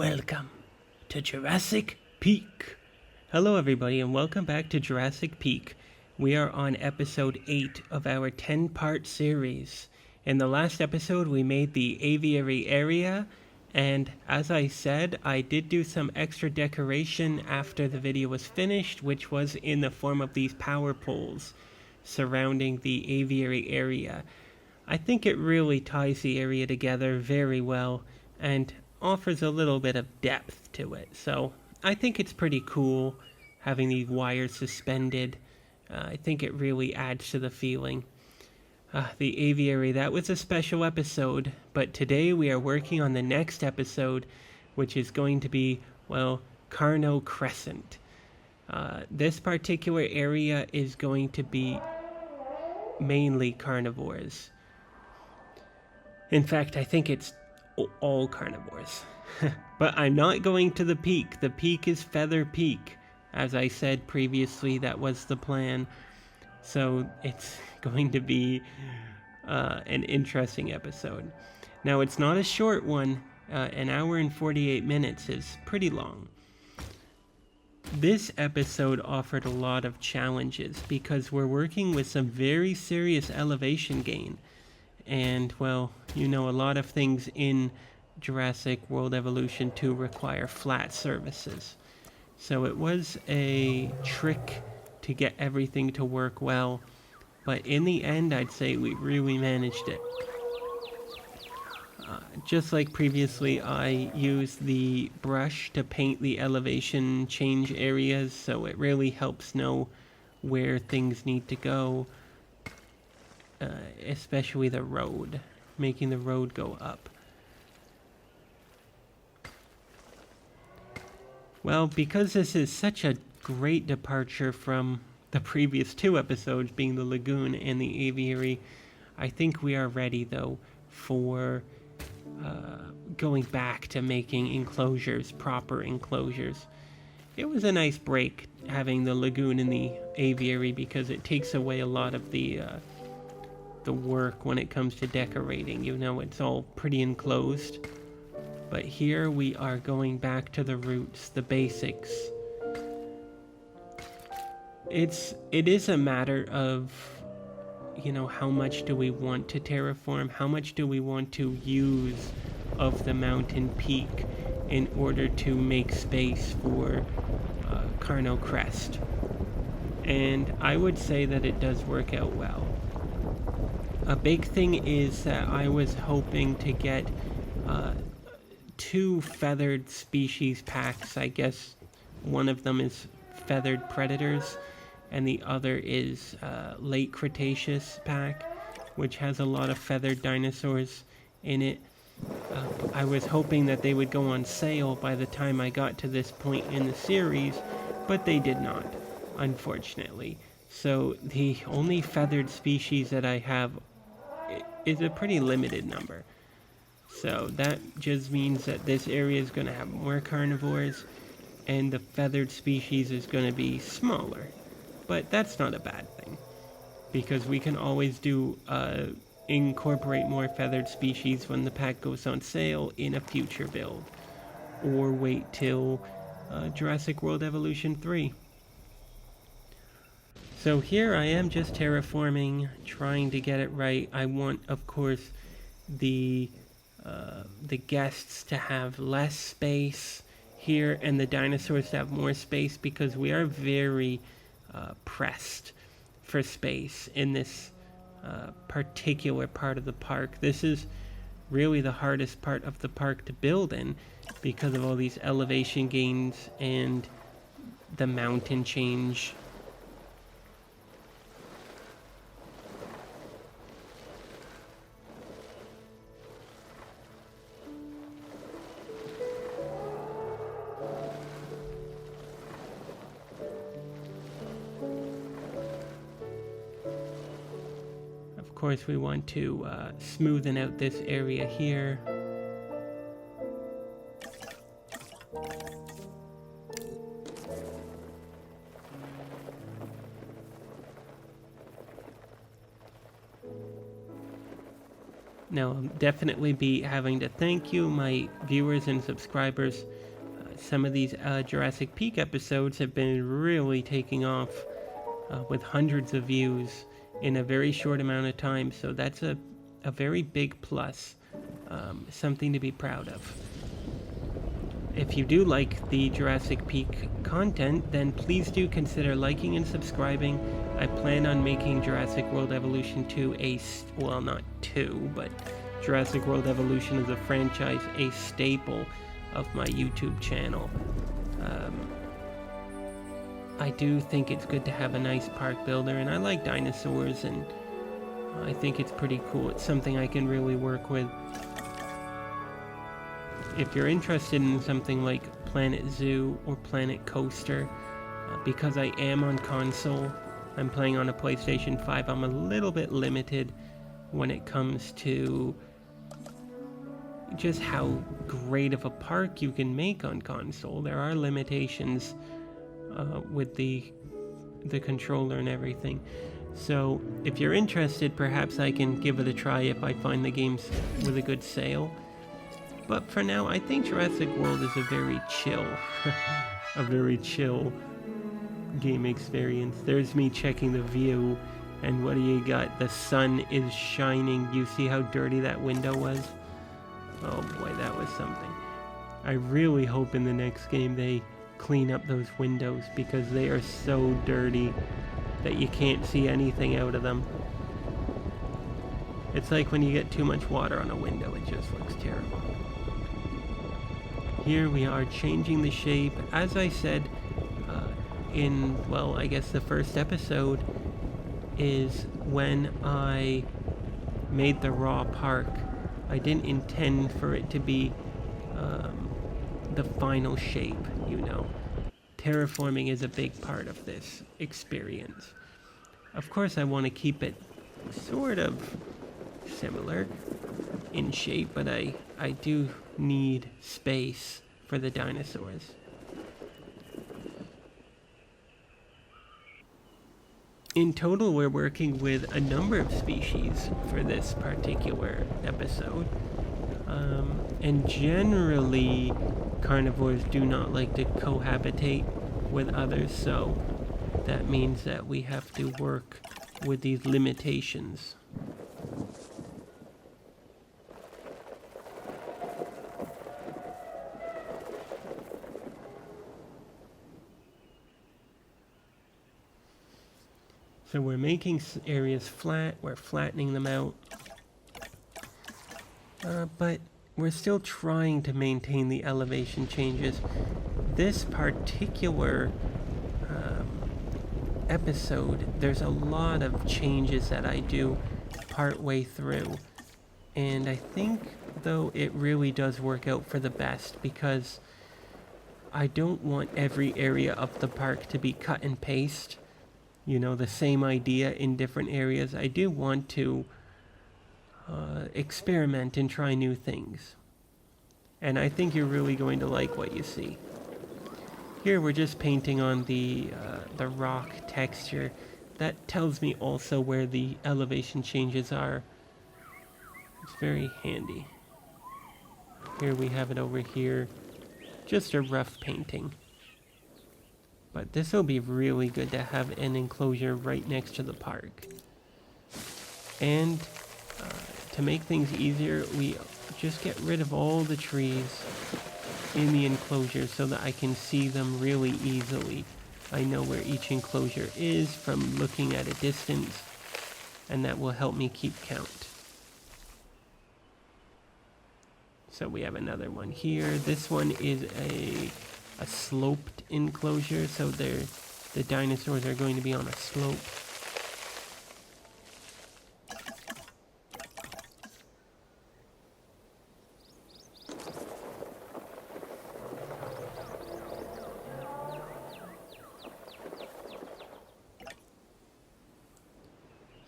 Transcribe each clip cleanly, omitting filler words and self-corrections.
Welcome to Jurassic Peak. Hello everybody and welcome back to Jurassic Peak. We are on episode 8 of our 10-part series. In the last episode we made the aviary area, and as I said, I did do some extra decoration after the video was finished, which was in the form of these power poles surrounding the aviary area. I think it really ties the area together very well and offers a little bit of depth to it. So I think it's pretty cool having these wires suspended. I think it really adds to the feeling. The aviary, that was a special episode, but today we are working on the next episode, which is going to be, Carno Crescent. This particular area is going to be mainly carnivores. In fact, I think it's all carnivores. But I'm not going to the peak. The peak is Feather Peak. As I said previously, that was the plan. So it's going to be an interesting episode. Now, it's not a short one. An hour and 48 minutes is pretty long. This episode offered a lot of challenges because we're working with some very serious elevation gain. And, a lot of things in Jurassic World Evolution 2 require flat surfaces. So it was a trick to get everything to work well. But in the end, I'd say we really managed it. Just like previously, I used the brush to paint the elevation change areas, so it really helps know where things need to go. Especially the road, making the road go up. Well, because this is such a great departure from the previous two episodes, being the lagoon and the aviary, I think we are ready, though, for going back to making enclosures, proper enclosures. It was a nice break having the lagoon and the aviary because it takes away a lot of the work when it comes to decorating. It's all pretty enclosed. But here we are going back to the roots, the basics. It is a matter of, how much do we want to terraform? How much do we want to use of the mountain peak in order to make space for Carno Crest? And I would say that it does work out well. A big thing is that I was hoping to get 2 feathered species packs. I guess one of them is feathered predators and the other is late Cretaceous pack, which has a lot of feathered dinosaurs in it. I was hoping that they would go on sale by the time I got to this point in the series, but they did not, unfortunately. So the only feathered species that I have is a pretty limited number. So that just means that this area is going to have more carnivores and the feathered species is going to be smaller. But that's not a bad thing because we can always incorporate more feathered species when the pack goes on sale in a future build, or wait till Jurassic World Evolution 3. So here I am just terraforming, trying to get it right. I want, of course, the guests to have less space here and the dinosaurs to have more space because we are very pressed for space in this particular part of the park. This is really the hardest part of the park to build in because of all these elevation gains and the mountain change. Of course, we want to smoothen out this area here. Now, I'll definitely be having to thank you, my viewers and subscribers. Some of these Jurassic Peak episodes have been really taking off with hundreds of views in a very short amount of time, so that's a very big plus, something to be proud of. If you do like the Jurassic Peak content, then please do consider liking and subscribing. I plan on making Jurassic World Evolution 2 well, not 2, but Jurassic World Evolution as a franchise, a staple of my YouTube channel. I do think it's good to have a nice park builder, and I like dinosaurs, and I think it's pretty cool. It's something I can really work with. If you're interested in something like Planet Zoo or Planet Coaster, because I am on console, I'm playing on a PlayStation 5, I'm a little bit limited when it comes to just how great of a park you can make on console. There are limitations with the controller and everything. So if you're interested, perhaps I can give it a try if I find the games with a good sale. But for now, I think Jurassic World is a very chill game experience. There's me checking the view, and what do you got? The sun is shining. You see how dirty that window was? Oh boy, that was something. I really hope in the next game they clean up those windows, because they are so dirty that you can't see anything out of them. It's like when you get too much water on a window, it just looks terrible. Here we are changing the shape. As I said I guess the first episode is when I made the raw park. I didn't intend for it to be the final shape, you know. Terraforming is a big part of this experience. Of course, I want to keep it sort of similar in shape, but I do need space for the dinosaurs. In total, we're working with a number of species for this particular episode. And generally, carnivores do not like to cohabitate with others, so that means that we have to work with these limitations. So we're making areas flat, we're flattening them out, but we're still trying to maintain the elevation changes. This particular episode, there's a lot of changes that I do part way through, and I think though it really does work out for the best, because I don't want every area of the park to be cut and paste. You know, the same idea in different areas. I do want to experiment and try new things. And I think you're really going to like what you see. Here we're just painting on the rock texture. That tells me also where the elevation changes are. It's very handy. Here we have it over here. Just a rough painting. But this will be really good to have an enclosure right next to the park. And to make things easier, we just get rid of all the trees in the enclosure so that I can see them really easily. I know where each enclosure is from looking at a distance, and that will help me keep count. So we have another one here. This one is a sloped enclosure, so the dinosaurs are going to be on a slope.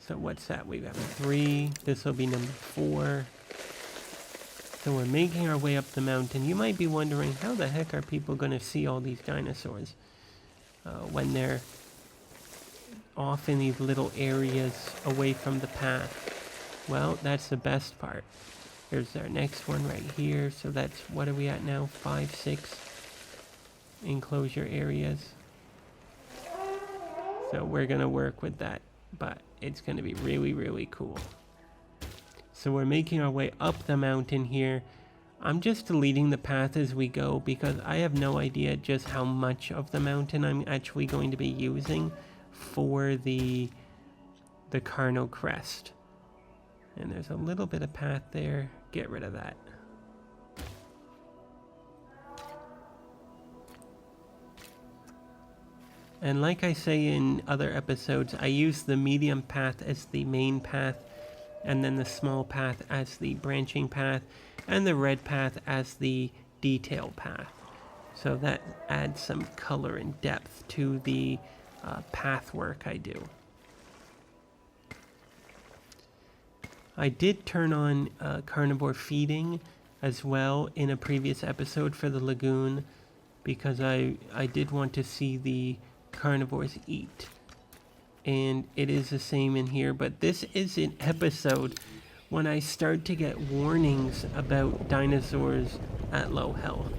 So what's that? We have 3. This will be number 4. So we're making our way up the mountain. You might be wondering, how the heck are people going to see all these dinosaurs when they're off in these little areas away from the path? Well, that's the best part. Here's our next one right here. So that's, what are we at now? 5, 6 enclosure areas. So we're gonna work with that, but it's gonna be really, really cool. So we're making our way up the mountain here. I'm just deleting the path as we go because I have no idea just how much of the mountain I'm actually going to be using for the Carno crest. And there's a little bit of path there. Get rid of that. And like I say in other episodes, I use the medium path as the main path, and then the small path as the branching path, and the red path as the detail path. So that adds some color and depth to the path work I do. I did turn on carnivore feeding as well in a previous episode for the lagoon because I did want to see the carnivores eat. And it is the same in here, but this is an episode when I start to get warnings about dinosaurs at low health,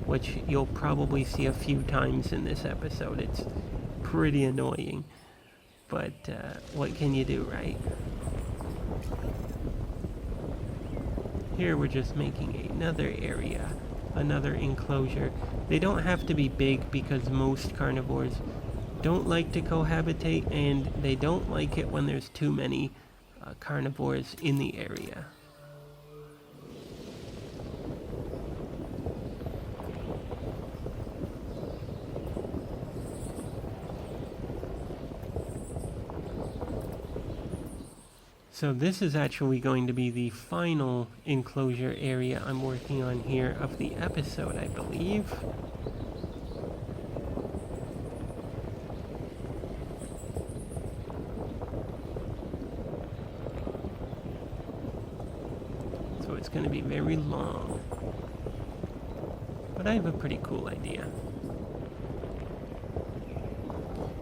which you'll probably see a few times in this episode. It's pretty annoying, but what can you do, right? Here we're just making another area, another enclosure. They don't have to be big because most carnivores don't like to cohabitate, and they don't like it when there's too many carnivores in the area. So this is actually going to be the final enclosure area I'm working on here of the episode, I believe. So it's going to be very long. But I have a pretty cool idea.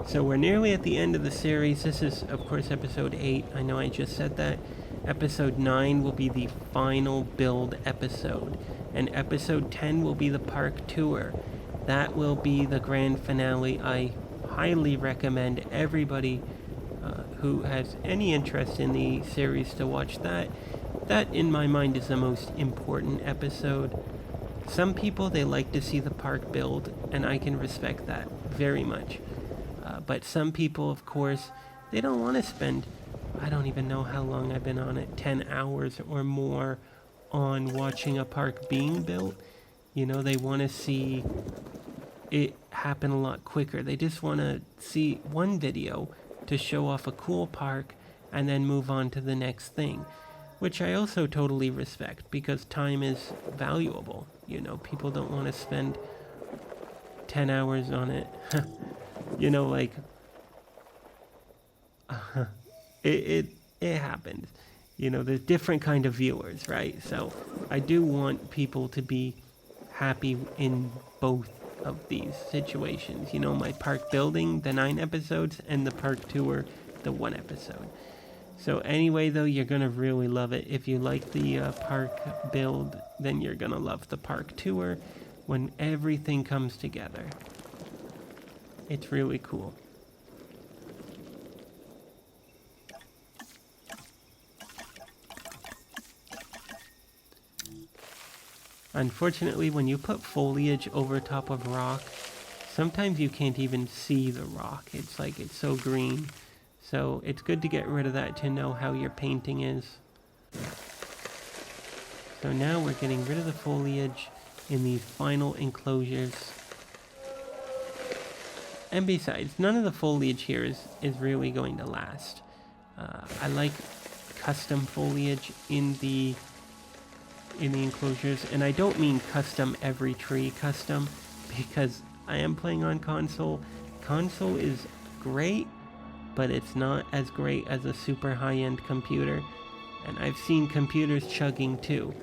So we're nearly at the end of the series. This is, of course, episode 8. I know I just said that. Episode 9 will be the final build episode. And episode 10 will be the park tour. That will be the grand finale. I highly recommend everybody who has any interest in the series to watch that. That, in my mind, is the most important episode. Some people, they like to see the park build, and I can respect that very much. But some people, of course, they don't want to spend, I don't even know how long I've been on it, 10 hours or more on watching a park being built. You know, they want to see it happen a lot quicker. They just want to see one video to show off a cool park and then move on to the next thing, which I also totally respect because time is valuable. You know, people don't want to spend 10 hours on it. You know, like, it happens. You know, there's different kind of viewers, right? So I do want people to be happy in both of these situations. You know, my park building, the 9 episodes, and the park tour, the 1 episode. So anyway, though, you're going to really love it. If you like the park build, then you're going to love the park tour when everything comes together. It's really cool. Unfortunately, when you put foliage over top of rock, sometimes you can't even see the rock. It's like it's so green. So it's good to get rid of that to know how your painting is. So now we're getting rid of the foliage in these final enclosures. And besides, none of the foliage here is really going to last. I like custom foliage in the enclosures, and I don't mean custom every tree custom, because I am playing on console. Console is great, but it's not as great as a super high-end computer, and I've seen computers chugging too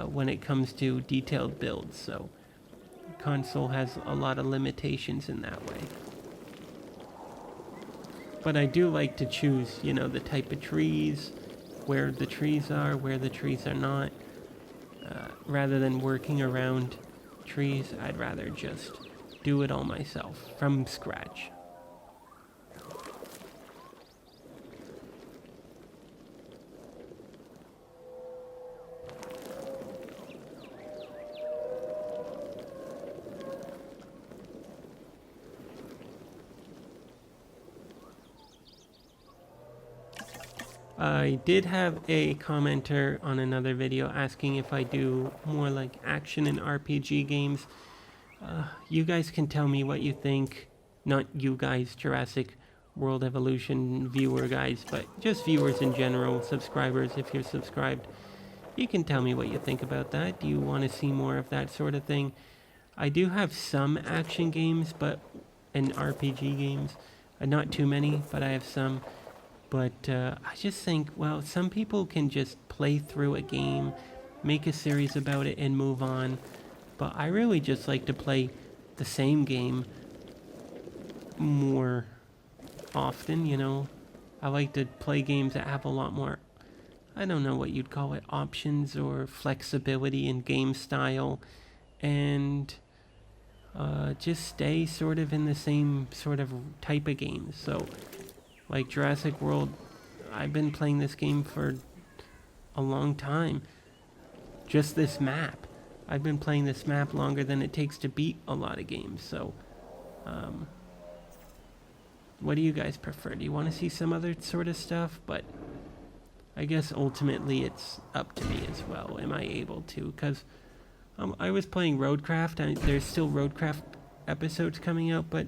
when it comes to detailed builds, so console has a lot of limitations in that way. But I do like to choose, you know, the type of trees, where the trees are, where the trees are not. Rather than working around trees, I'd rather just do it all myself from scratch. I did have a commenter on another video asking if I do more like action and RPG games. You guys can tell me what you think. Not you guys, Jurassic World Evolution viewer guys, but just viewers in general, subscribers if you're subscribed. You can tell me what you think about that. Do you want to see more of that sort of thing? I do have some action games and RPG games. Not too many, but I have some. But I just think, well, some people can just play through a game, make a series about it, and move on. But I really just like to play the same game more often, you know. I like to play games that have a lot more, I don't know what you'd call it, options or flexibility in game style. And just stay sort of in the same sort of type of games. So, like Jurassic World, I've been playing this game for a long time. Just this map. I've been playing this map longer than it takes to beat a lot of games. So, what do you guys prefer? Do you want to see some other sort of stuff? But I guess ultimately it's up to me as well. Am I able to? Because I was playing Roadcraft. There's still Roadcraft episodes coming out, but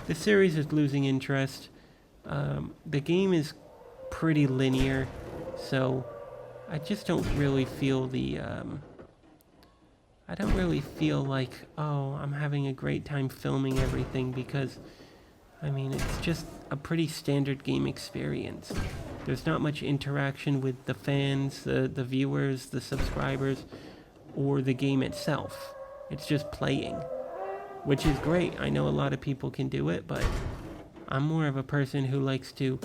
the series is losing interest. The game is pretty linear, so I just don't really feel I don't really feel like, oh, I'm having a great time filming everything, because, I mean, it's just a pretty standard game experience. There's not much interaction with the fans, the viewers, the subscribers, or the game itself. It's just playing, which is great. I know a lot of people can do it, but I'm more of a person who likes to,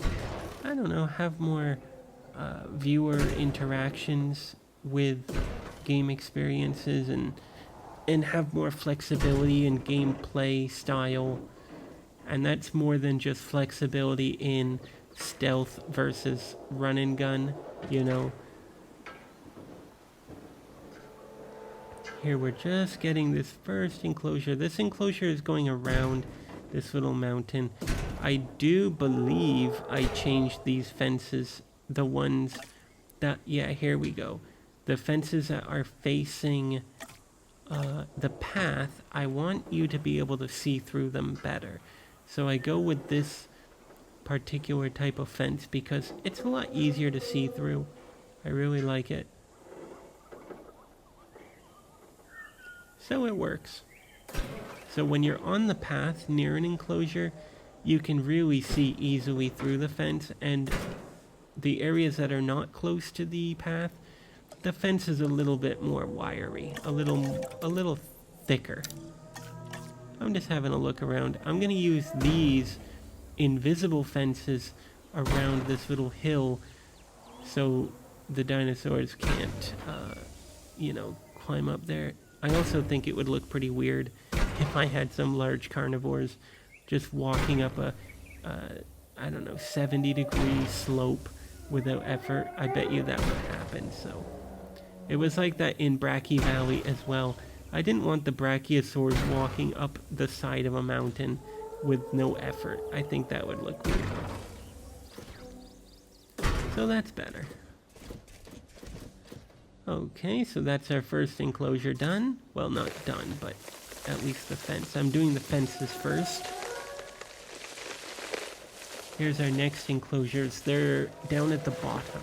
I don't know, have more viewer interactions with game experiences and have more flexibility in gameplay style. And that's more than just flexibility in stealth versus run and gun, you know. Here we're just getting this first enclosure. This enclosure is going around this little mountain. I do believe I changed these fences, the ones that, yeah, here we go. The fences that are facing the path, I want you to be able to see through them better. So I go with this particular type of fence because it's a lot easier to see through. I really like it. So it works. So when you're on the path near an enclosure, you can really see easily through the fence, and the areas that are not close to the path, the fence is a little bit more wiry, a little thicker. I'm just having a look around. I'm going to use these invisible fences around this little hill so the dinosaurs can't, climb up there. I also think it would look pretty weird if I had some large carnivores just walking up a 70-degree slope without effort. I bet you that would happen. So it was like that in Bracky Valley as well. I didn't want the brachiosaurs walking up the side of a mountain with no effort. I think that would look weird. So that's better. Okay, so that's our first enclosure done. Well, not done, but at least the fence. I'm doing the fences first. Here's our next enclosures. They're down at the bottom.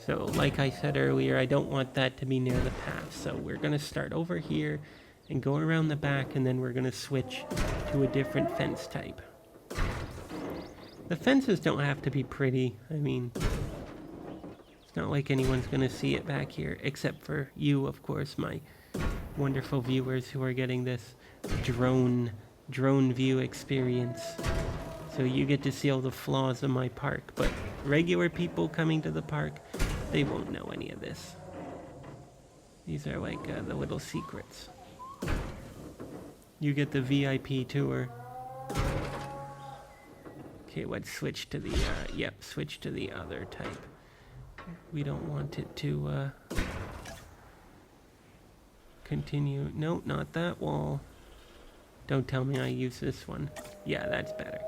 So like I said earlier, I don't want that to be near the path. So we're going to start over here and go around the back, and then we're going to switch to a different fence type. The fences don't have to be pretty. I mean, it's not like anyone's going to see it back here, except for you, of course, my wonderful viewers who are getting this drone view experience. So you get to see all the flaws of my park, but regular people coming to the park, they won't know any of this. These are like the little secrets. You get the VIP tour. Okay, let's switch to the, switch to the other type. We don't want it to continue. No, not that wall. Don't tell me I use this one. Yeah, that's better.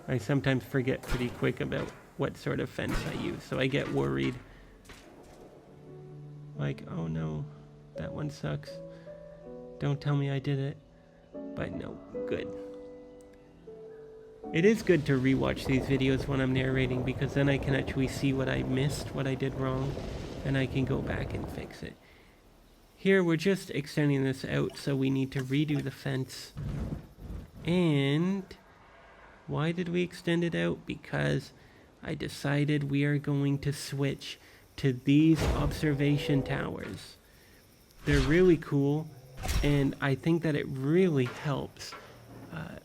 I sometimes forget pretty quick about what sort of fence I use, so I get worried. Like, oh no, that one sucks. Don't tell me I did it. But no, good. It is good to rewatch these videos when I'm narrating, because then I can actually see what I missed, what I did wrong, and I can go back and fix it. Here we're just extending this out, so we need to redo the fence. And why did we extend it out? Because I decided we are going to switch to these observation towers. They're really cool, and I think that it really helps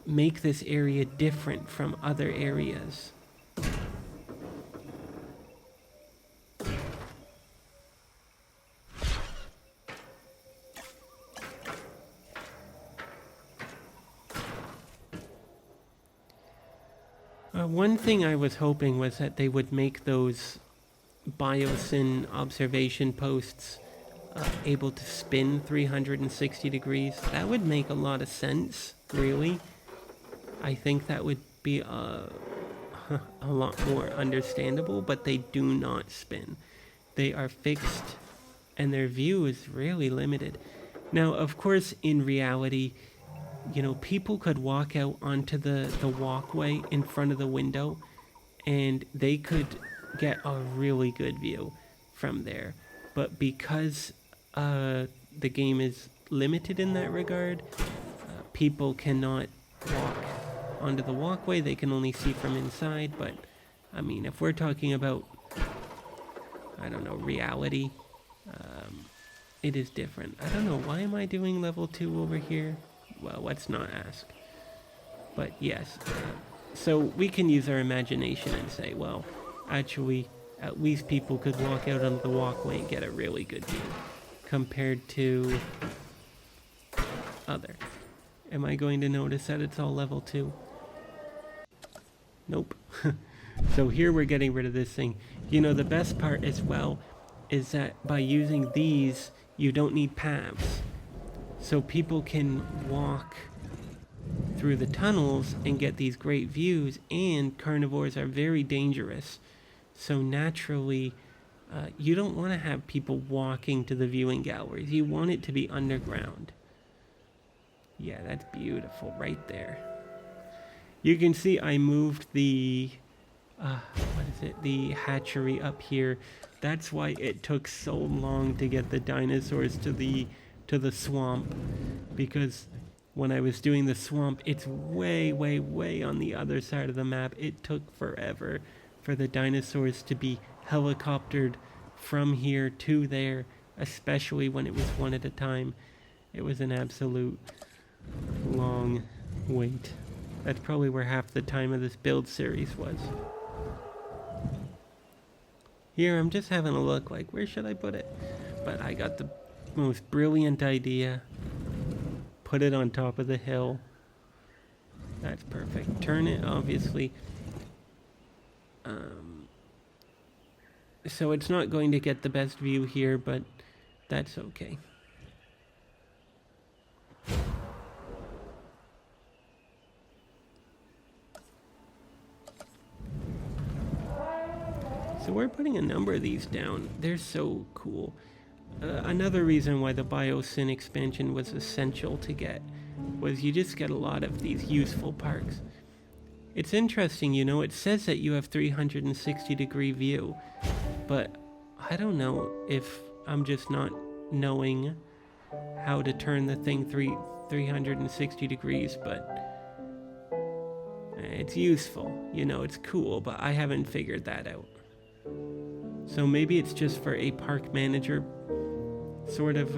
make this area different from other areas. One thing I was hoping was that they would make those biosyn observation posts able to spin 360 degrees. That would make a lot of sense, really. I think that would be a lot more understandable, but they do not spin. They are fixed, and their view is really limited. Now, of course, in reality, you know, people could walk out onto the walkway in front of the window, and they could get a really good view from there. But because the game is limited in that regard, people cannot walk onto the walkway. They can only see from inside. But I mean, if we're talking about, I don't know, reality, it is different. I don't know, why am I doing level 2 over here? Well, let's not ask. But yes, so we can use our imagination and say, well, actually, at least people could walk out onto the walkway and get a really good view compared to other. Am I going to notice that it's all level 2? Nope. So here we're getting rid of this thing. You know, the best part as well is that by using these, you don't need paths. So people can walk through the tunnels and get these great views, and carnivores are very dangerous. So naturally, you don't want to have people walking to the viewing galleries. You want it to be underground. Yeah, that's beautiful right there. You can see I moved the, the hatchery up here. That's why it took so long to get the dinosaurs to the swamp, because when I was doing the swamp, it's way, way, way on the other side of the map. It took forever for the dinosaurs to be helicoptered from here to there, especially when it was one at a time. It was an absolute long wait. That's probably where half the time of this build series was. Here, I'm just having a look, like, where should I put it? But I got the most brilliant idea. Put it on top of the hill. That's perfect. Turn it, obviously. So it's not going to get the best view here, but that's okay. So we're putting a number of these down. They're so cool. Another reason why the biosyn expansion was essential to get was you just get a lot of these useful parks. It's interesting, you know, it says that you have 360-degree view, but I don't know if I'm just not knowing how to turn the thing 360 degrees, but it's useful, you know, it's cool, but I haven't figured that out. So maybe it's just for a park manager sort of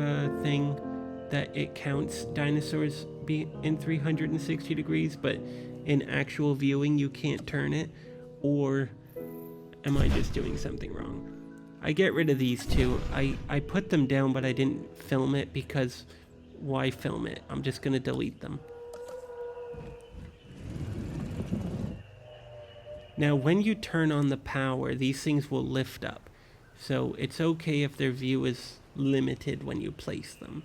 thing that it counts dinosaurs be in 360 degrees, but in actual viewing you can't turn it, or am I just doing something wrong? I get rid of these two. I put them down, but I didn't film it because why film it? I'm just gonna delete them. Now when you turn on the power, these things will lift up. So it's okay if their view is limited when you place them,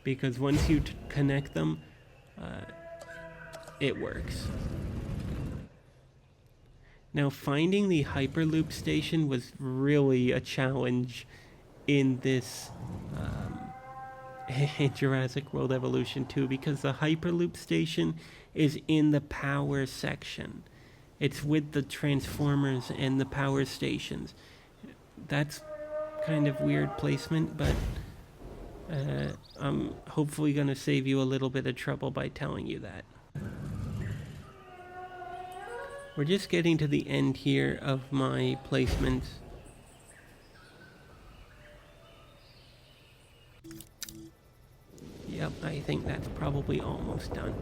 because once you connect them, it works. Now finding the Hyperloop station was really a challenge in this Jurassic World Evolution 2, because the Hyperloop station is in the power section. It's with the transformers and the power stations. That's kind of weird placement, but I'm hopefully going to save you a little bit of trouble by telling you that. We're just getting to the end here of my placements. Yep, I think that's probably almost done.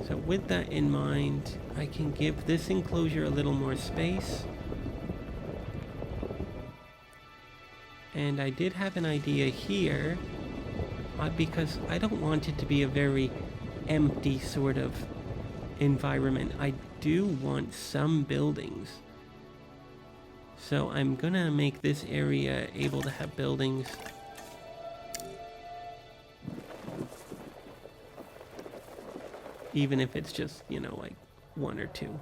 So with that in mind, I can give this enclosure a little more space. And I did have an idea here, because I don't want it to be a very empty sort of environment. I do want some buildings. So I'm gonna make this area able to have buildings. Even if it's just, you know, like one or two.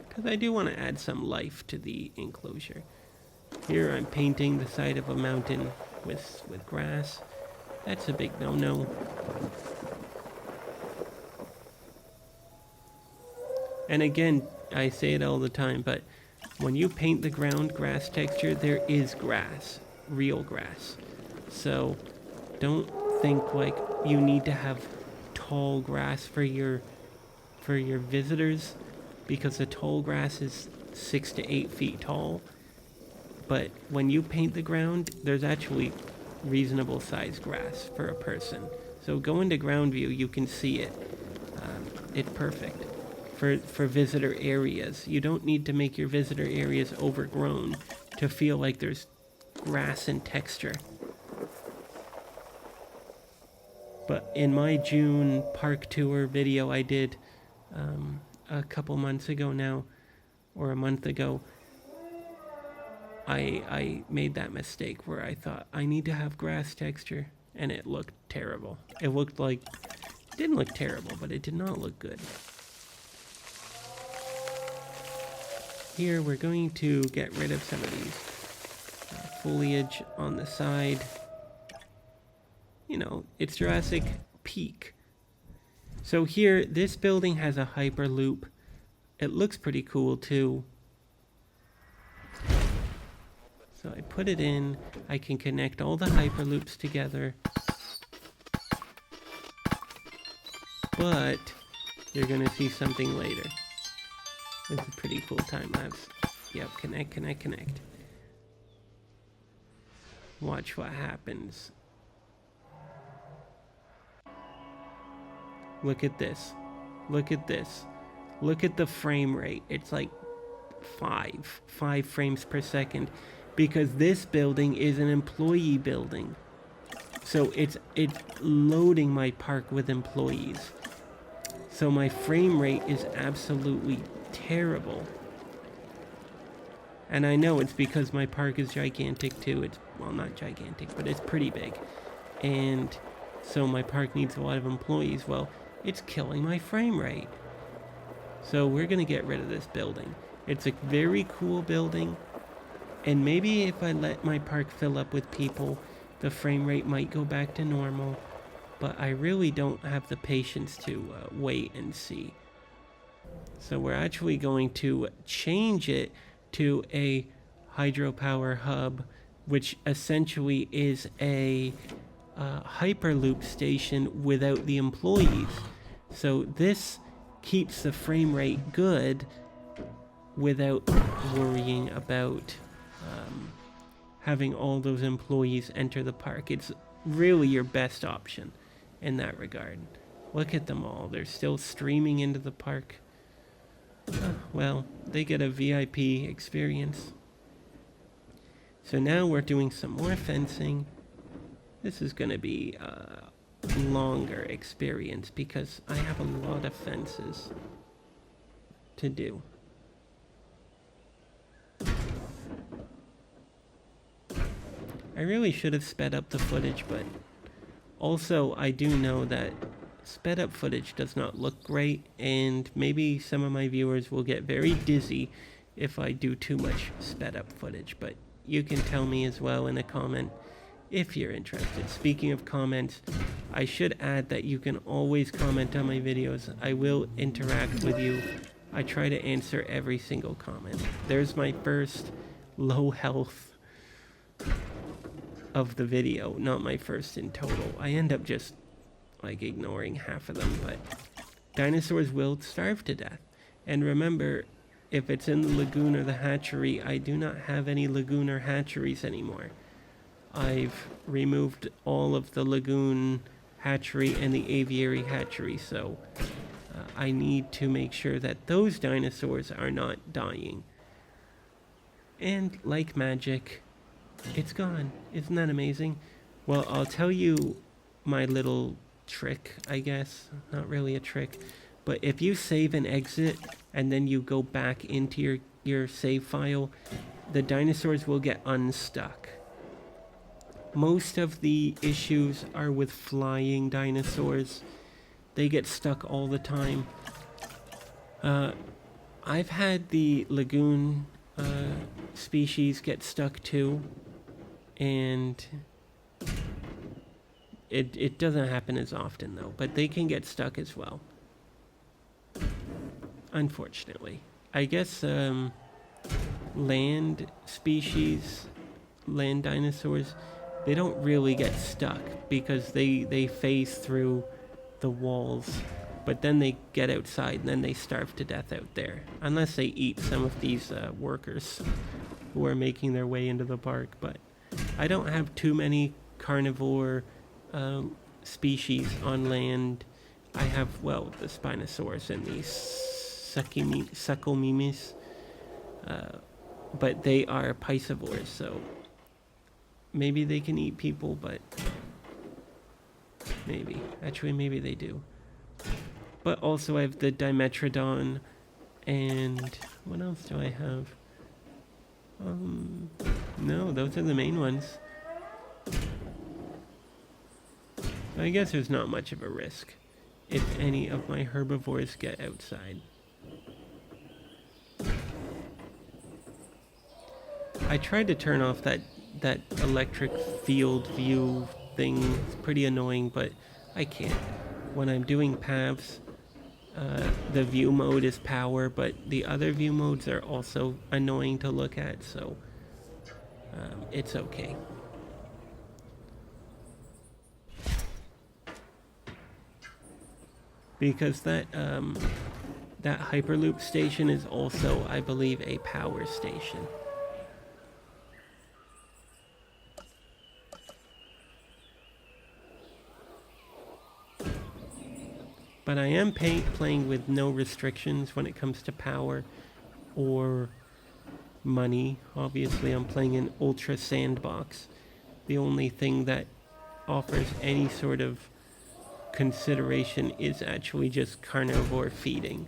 Because I do want to add some life to the enclosure. Here I'm painting the side of a mountain with grass. That's a big no-no. And again, I say it all the time, but when you paint the ground grass texture, there is grass, real grass. So don't think like you need to have tall grass for your visitors, because the tall grass is 6 to 8 feet tall. But when you paint the ground, there's actually reasonable sized grass for a person. So go into ground view, you can see it. It's perfect for visitor areas. You don't need to make your visitor areas overgrown to feel like there's grass and texture. But in my June park tour video I did a couple months ago now, or a month ago, I made that mistake where I thought I need to have grass texture, and it looked terrible. It looked like, it didn't look terrible, but it did not look good. Here we're going to get rid of some of these foliage on the side. You know, it's Jurassic Peak. So here, this building has a Hyperloop. It looks pretty cool too. So I put it in, I can connect all the Hyperloops together. But you're gonna see something later. It's a pretty cool time lapse. Yep, connect. Watch what happens. Look at this. Look at this. Look at the frame rate. It's like 5 frames per second, because this building is an employee building. So it's loading my park with employees. So my frame rate is absolutely terrible. And I know it's because my park is gigantic too. It's, well, not gigantic, but it's pretty big. And so my park needs a lot of employees. Well, it's killing my frame rate. So we're gonna get rid of this building. It's a very cool building, and maybe if I let my park fill up with people, the frame rate might go back to normal. but I really don't have the patience to wait and see. So we're actually going to change it to a hydropower hub, which essentially is a hyperloop station without the employees. So this keeps the frame rate good without worrying about having all those employees enter the park. It's really your best option in that regard. Look at them all. They're still streaming into the park. Well, they get a VIP experience. So now we're doing some more fencing. This is going to be a longer experience because I have a lot of fences to do. I really should have sped up the footage, but also I do know that sped up footage does not look great, and maybe some of my viewers will get very dizzy if I do too much sped up footage, but you can tell me as well in a comment if you're interested. Speaking of comments, I should add that you can always comment on my videos. I will interact with you. I try to answer every single comment. There's my first low health of the video, not my first in total. I end up just like ignoring half of them, but dinosaurs will starve to death. And remember, if it's in the lagoon or the hatchery, I do not have any lagoon or hatcheries anymore. I've removed all of the lagoon hatchery and the aviary hatchery, so I need to make sure that those dinosaurs are not dying. And like magic, it's gone. Isn't that amazing? Well, I'll tell you my little trick, I guess. Not really a trick. But if you save and exit, and then you go back into your save file, the dinosaurs will get unstuck. Most of the issues are with flying dinosaurs. They get stuck all the time. I've had the lagoon species get stuck too, and it doesn't happen as often though, but they can get stuck as well, unfortunately. I guess land species, land dinosaurs, they don't really get stuck because they phase through the walls, but then they get outside and then they starve to death out there, unless they eat some of these workers who are making their way into the park. But I don't have too many carnivore species on land. I have, well, the Spinosaurus and the Suchomimus, but they are piscivores, so maybe they can eat people, but maybe. Actually, maybe they do. But also I have the Dimetrodon, and what else do I have? No, those are the main ones. So I guess there's not much of a risk if any of my herbivores get outside. I tried to turn off that electric field view thing. It's pretty annoying, but I can't. When I'm doing paths, the view mode is power, but the other view modes are also annoying to look at, so it's okay. Because that Hyperloop station is also, I believe, a power station. But I am playing with no restrictions when it comes to power or money. Obviously, I'm playing in Ultra Sandbox. The only thing that offers any sort of consideration is actually just carnivore feeding.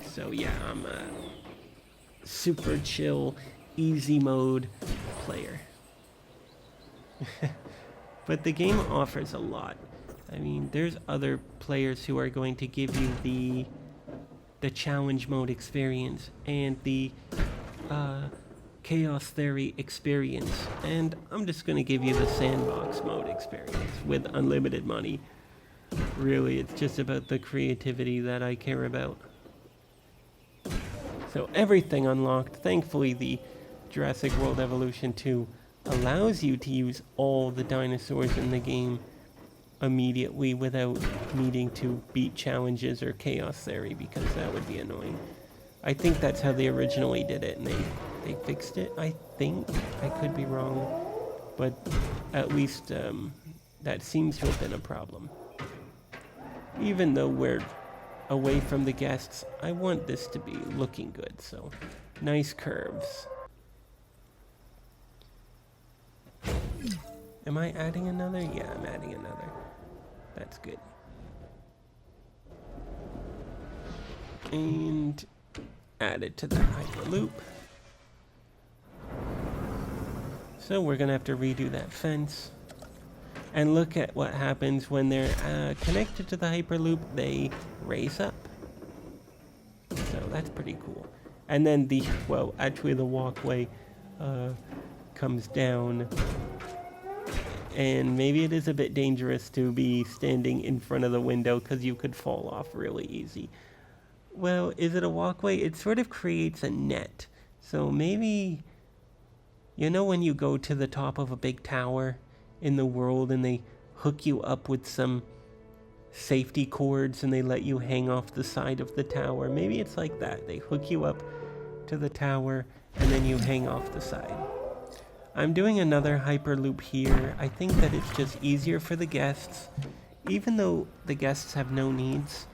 So yeah, I'm a super chill, easy mode player. But the game offers a lot. I mean, there's other players who are going to give you the challenge mode experience and the Chaos Theory experience, and I'm just going to give you the Sandbox mode experience with unlimited money. Really, it's just about the creativity that I care about. So everything unlocked. Thankfully, the Jurassic World Evolution 2 allows you to use all the dinosaurs in the game immediately without needing to beat challenges or Chaos Theory, because that would be annoying. I think that's how they originally did it, and they fixed it, I think. I could be wrong, but at least that seems to have been a problem. Even though we're away from the guests, I want this to be looking good, so nice curves. Am I adding another? Yeah, I'm adding another. That's good. And add it to the Hyperloop. So we're gonna have to redo that fence. And look at what happens when they're connected to the Hyperloop. They raise up. So that's pretty cool. And then the walkway comes down. And maybe it is a bit dangerous to be standing in front of the window because you could fall off really easy. Well, is it a walkway? It sort of creates a net. So maybe, you know when you go to the top of a big tower in the world and they hook you up with some safety cords and they let you hang off the side of the tower? Maybe it's like that. They hook you up to the tower and then you hang off the side. I'm doing another Hyperloop here. I think that it's just easier for the guests. Even though the guests have no needs,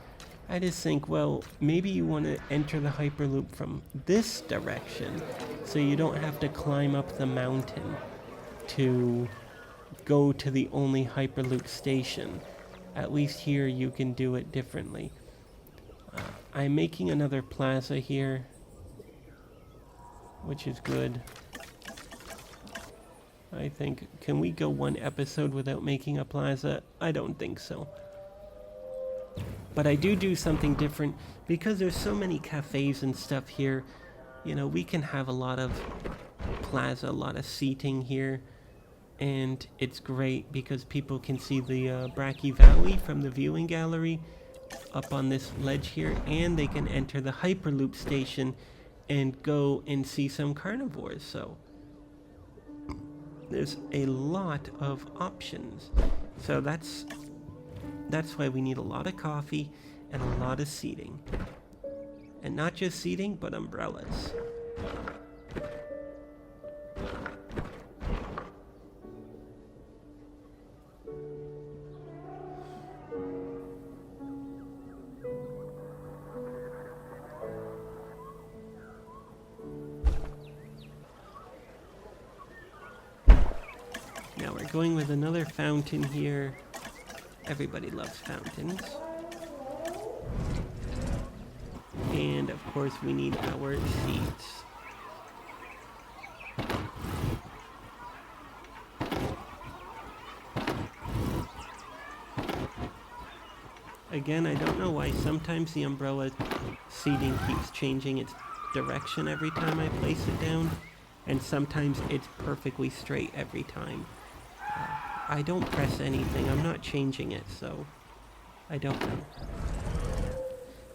I just think, well, maybe you want to enter the Hyperloop from this direction so you don't have to climb up the mountain to go to the only Hyperloop station. At least here you can do it differently. I'm making another plaza here, which is good. I think, can we go one episode without making a plaza? I don't think so. But I do something different because there's so many cafes and stuff here. You know, we can have a lot of plaza, a lot of seating here. And it's great because people can see the Bracky Valley from the viewing gallery up on this ledge here. And they can enter the Hyperloop station and go and see some carnivores. So there's a lot of options. So that's why we need a lot of coffee and a lot of seating. And not just seating, but umbrellas. Now we're going with another fountain here. Everybody loves fountains. And of course we need our seats. Again, I don't know why sometimes the umbrella seating keeps changing its direction every time I place it down, and sometimes it's perfectly straight every time. I don't press anything, I'm not changing it, so I don't know.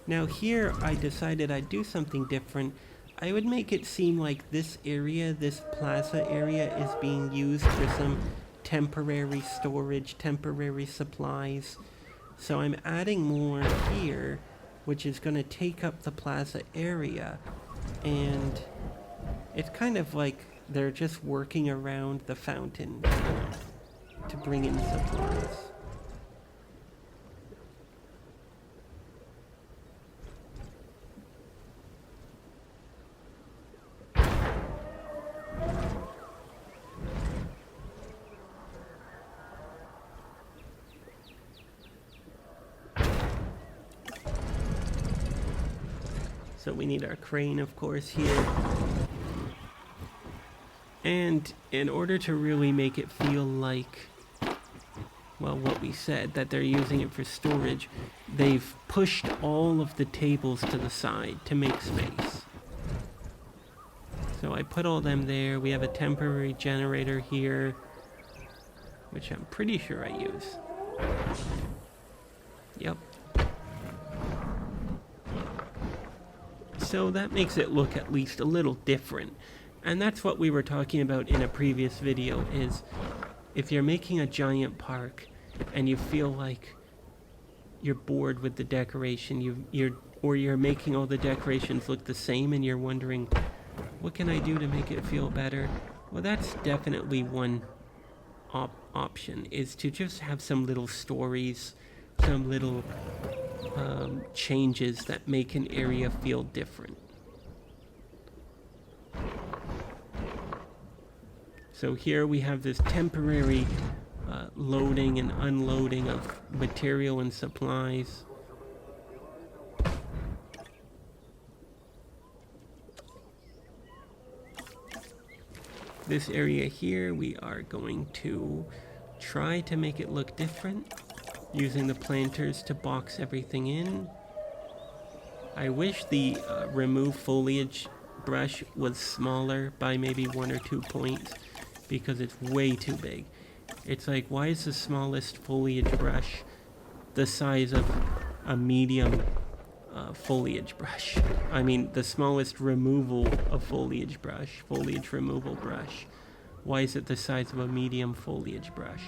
Now here I decided I'd do something different. I would make it seem like this area, this plaza area, is being used for some temporary storage, temporary supplies. So I'm adding more here, which is going to take up the plaza area, and it's kind of like they're just working around the fountain to bring in supplies. So we need our crane, of course, here. And in order to really make it feel like, well, what we said, that they're using it for storage, they've pushed all of the tables to the side to make space. So I put all them there. We have a temporary generator here, which I'm pretty sure I use. Yep. So that makes it look at least a little different. And that's what we were talking about in a previous video, is if you're making a giant park and you feel like you're bored with the decoration, you're making all the decorations look the same and you're wondering, what can I do to make it feel better? Well, that's definitely one option, is to just have some little stories, some little changes that make an area feel different. So here we have this temporary loading and unloading of material and supplies. This area here, we are going to try to make it look different, using the planters to box everything in. I wish the remove foliage brush was smaller by maybe 1 or 2 points, because it's way too big. It's like, why is the smallest foliage brush the size of a medium foliage brush? I mean, the smallest removal of foliage removal brush. Why is it the size of a medium foliage brush?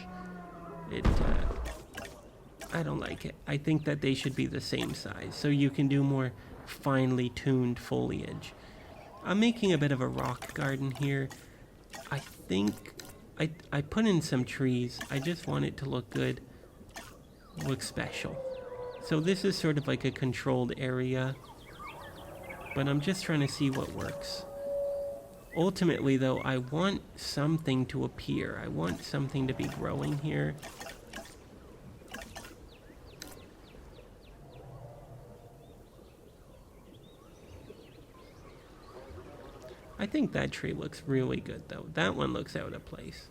I don't like it. I think that they should be the same size, so you can do more finely tuned foliage. I'm making a bit of a rock garden here. I think I put in some trees. I just want it to look good, look special. So this is sort of like a controlled area, but I'm just trying to see what works. Ultimately though, I want something to appear. I want something to be growing here. I think that tree looks really good though. That one looks out of place.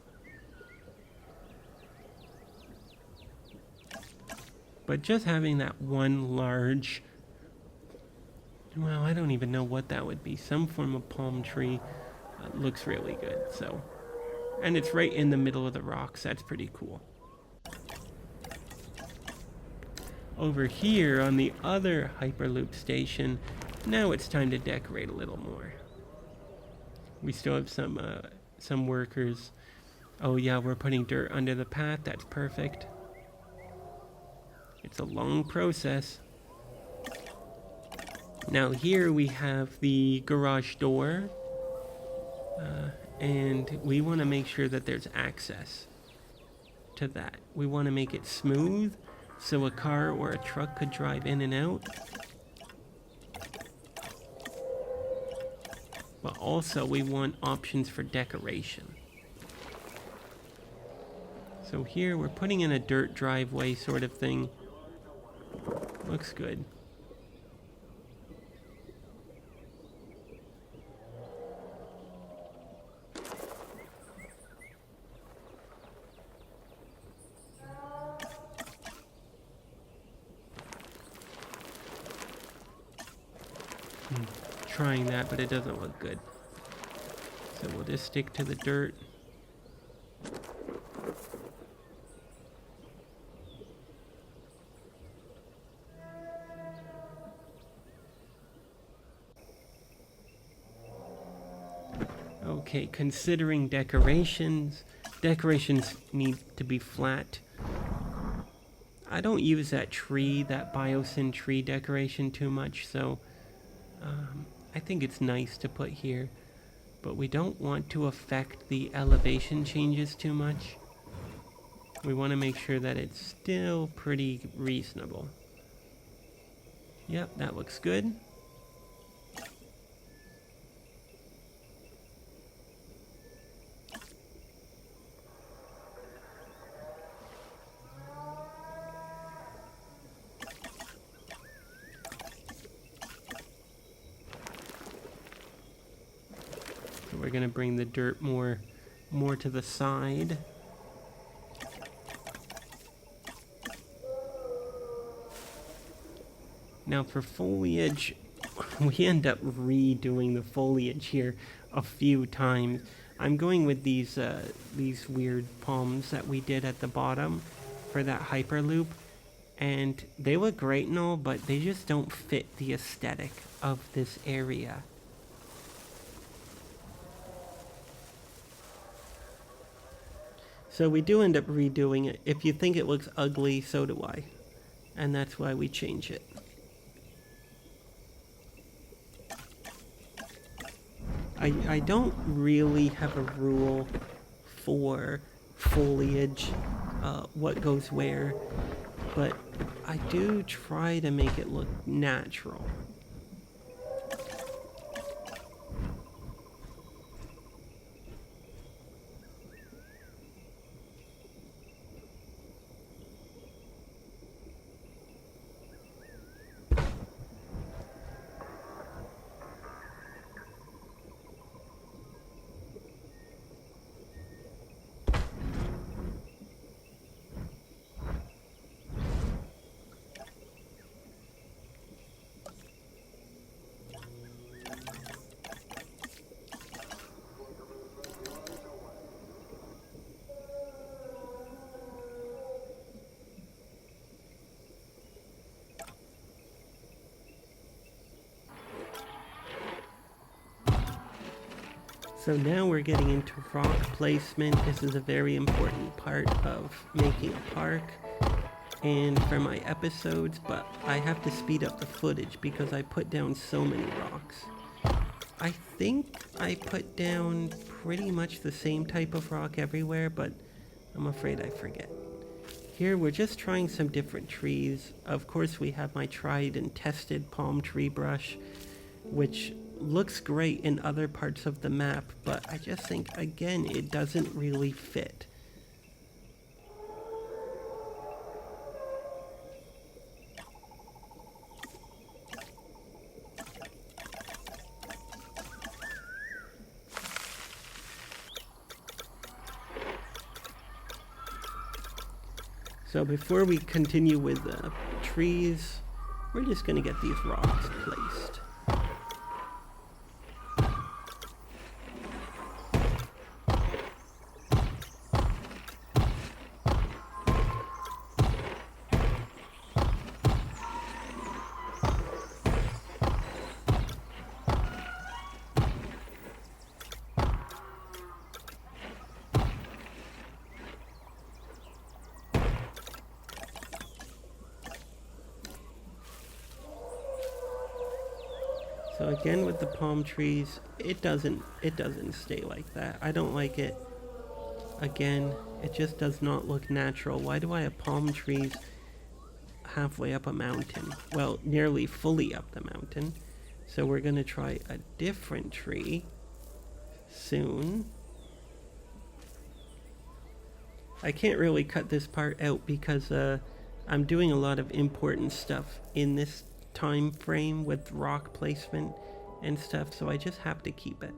But just having that one large, well, I don't even know what that would be. Some form of palm tree looks really good. So, and it's right in the middle of the rocks. That's pretty cool. Over here on the other Hyperloop station, now it's time to decorate a little more. We still have some workers. Oh yeah, we're putting dirt under the path. That's perfect. It's a long process. Now here we have the garage door. And we want to make sure that there's access to that. We want to make it smooth so a car or a truck could drive in and out. But also we want options for decoration. So here we're putting in a dirt driveway sort of thing. Looks good. Trying that, but it doesn't look good. So we'll just stick to the dirt. Okay, considering decorations need to be flat. I don't use that biosyn tree decoration too much, so I think it's nice to put here, but we don't want to affect the elevation changes too much. We want to make sure that it's still pretty reasonable. Yep, that looks good. We're going to bring the dirt more to the side. Now for foliage, we end up redoing the foliage here. a few times. I'm going with these weird palms that we did at the bottom for that hyperloop, and they look great and all, but they just don't fit the aesthetic of this area. So we do end up redoing it. If you think it looks ugly, so do I. And that's why we change it. I don't really have a rule for foliage, what goes where, but I do try to make it look natural. So now we're getting into rock placement. This is a very important part of making a park and for my episodes, but I have to speed up the footage because I put down so many rocks. I think I put down pretty much the same type of rock everywhere, but I'm afraid I forget. Here we're just trying some different trees. Of course we have my tried and tested palm tree brush, which looks great in other parts of the map, but I just think, again, it doesn't really fit. So before we continue with trees, we're just going to get these rocks placed. So again with the palm trees, it doesn't stay like that. I don't like it. Again, it just does not look natural. Why do I have palm trees halfway up a mountain? Well, nearly fully up the mountain. So we're gonna try a different tree soon. I can't really cut this part out because I'm doing a lot of important stuff in this time frame with rock placement and stuff, so I just have to keep it.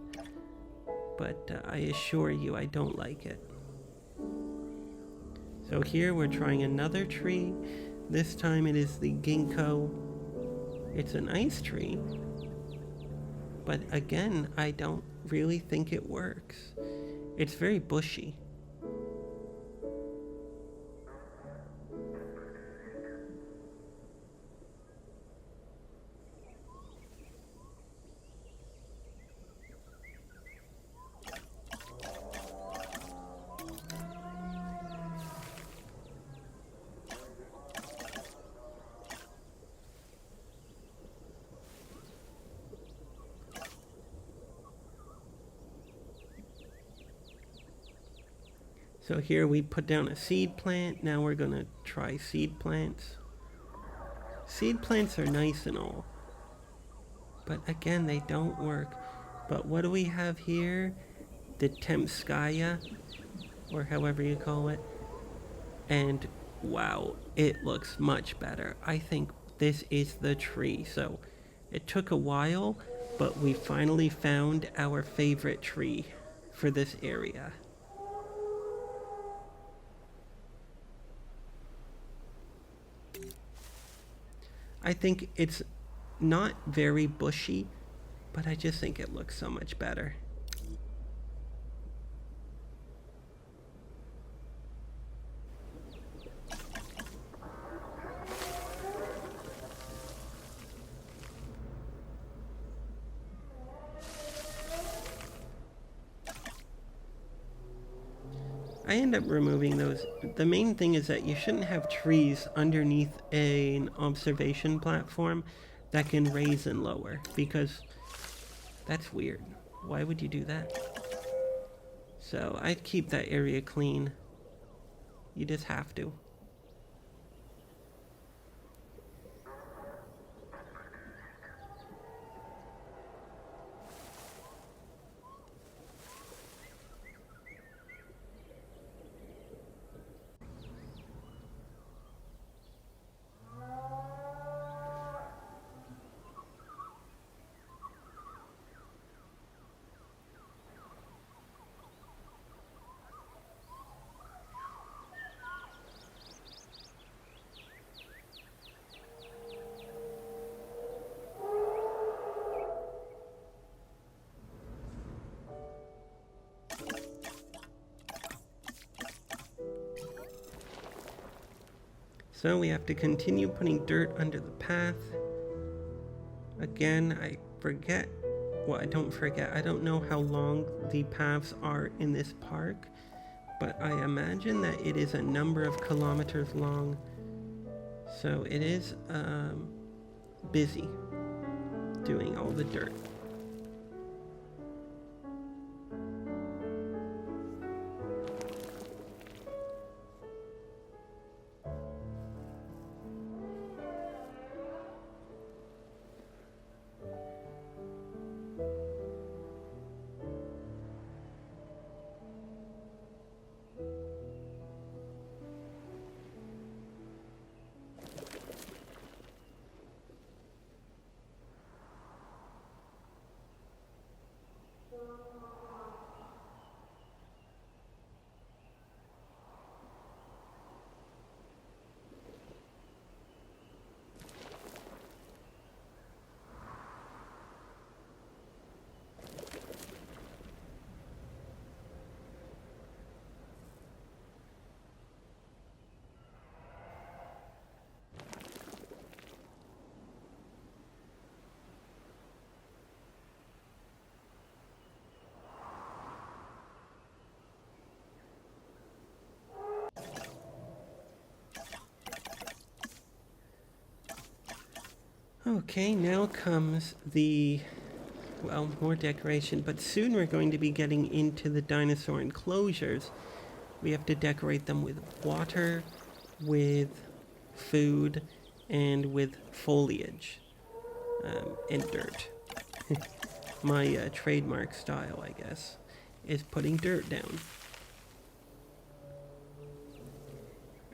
But I assure you I don't like it. So here we're trying another tree. This time it is the ginkgo. It's a nice tree, but again, I don't really think it works. It's very bushy. So here we put down a seed plant. Now we're gonna try seed plants. Seed plants are nice and all, but again, they don't work. But what do we have here? The Temskaya, or however you call it. And wow, it looks much better. I think this is the tree. So it took a while, but we finally found our favorite tree for this area. I think it's not very bushy, but I just think it looks so much better. I end up removing those. The main thing is that you shouldn't have trees underneath an observation platform that can raise and lower, because that's weird. Why would you do that? So I'd keep that area clean. You just have to. So we have to continue putting dirt under the path. Again, I forget. Well, I don't forget. I don't know how long the paths are in this park, but I imagine that it is a number of kilometers long. So it is busy doing all the dirt. Okay, now comes the, well, more decoration, but soon we're going to be getting into the dinosaur enclosures. We have to decorate them with water, with food, and with foliage, and dirt. My trademark style, I guess, is putting dirt down.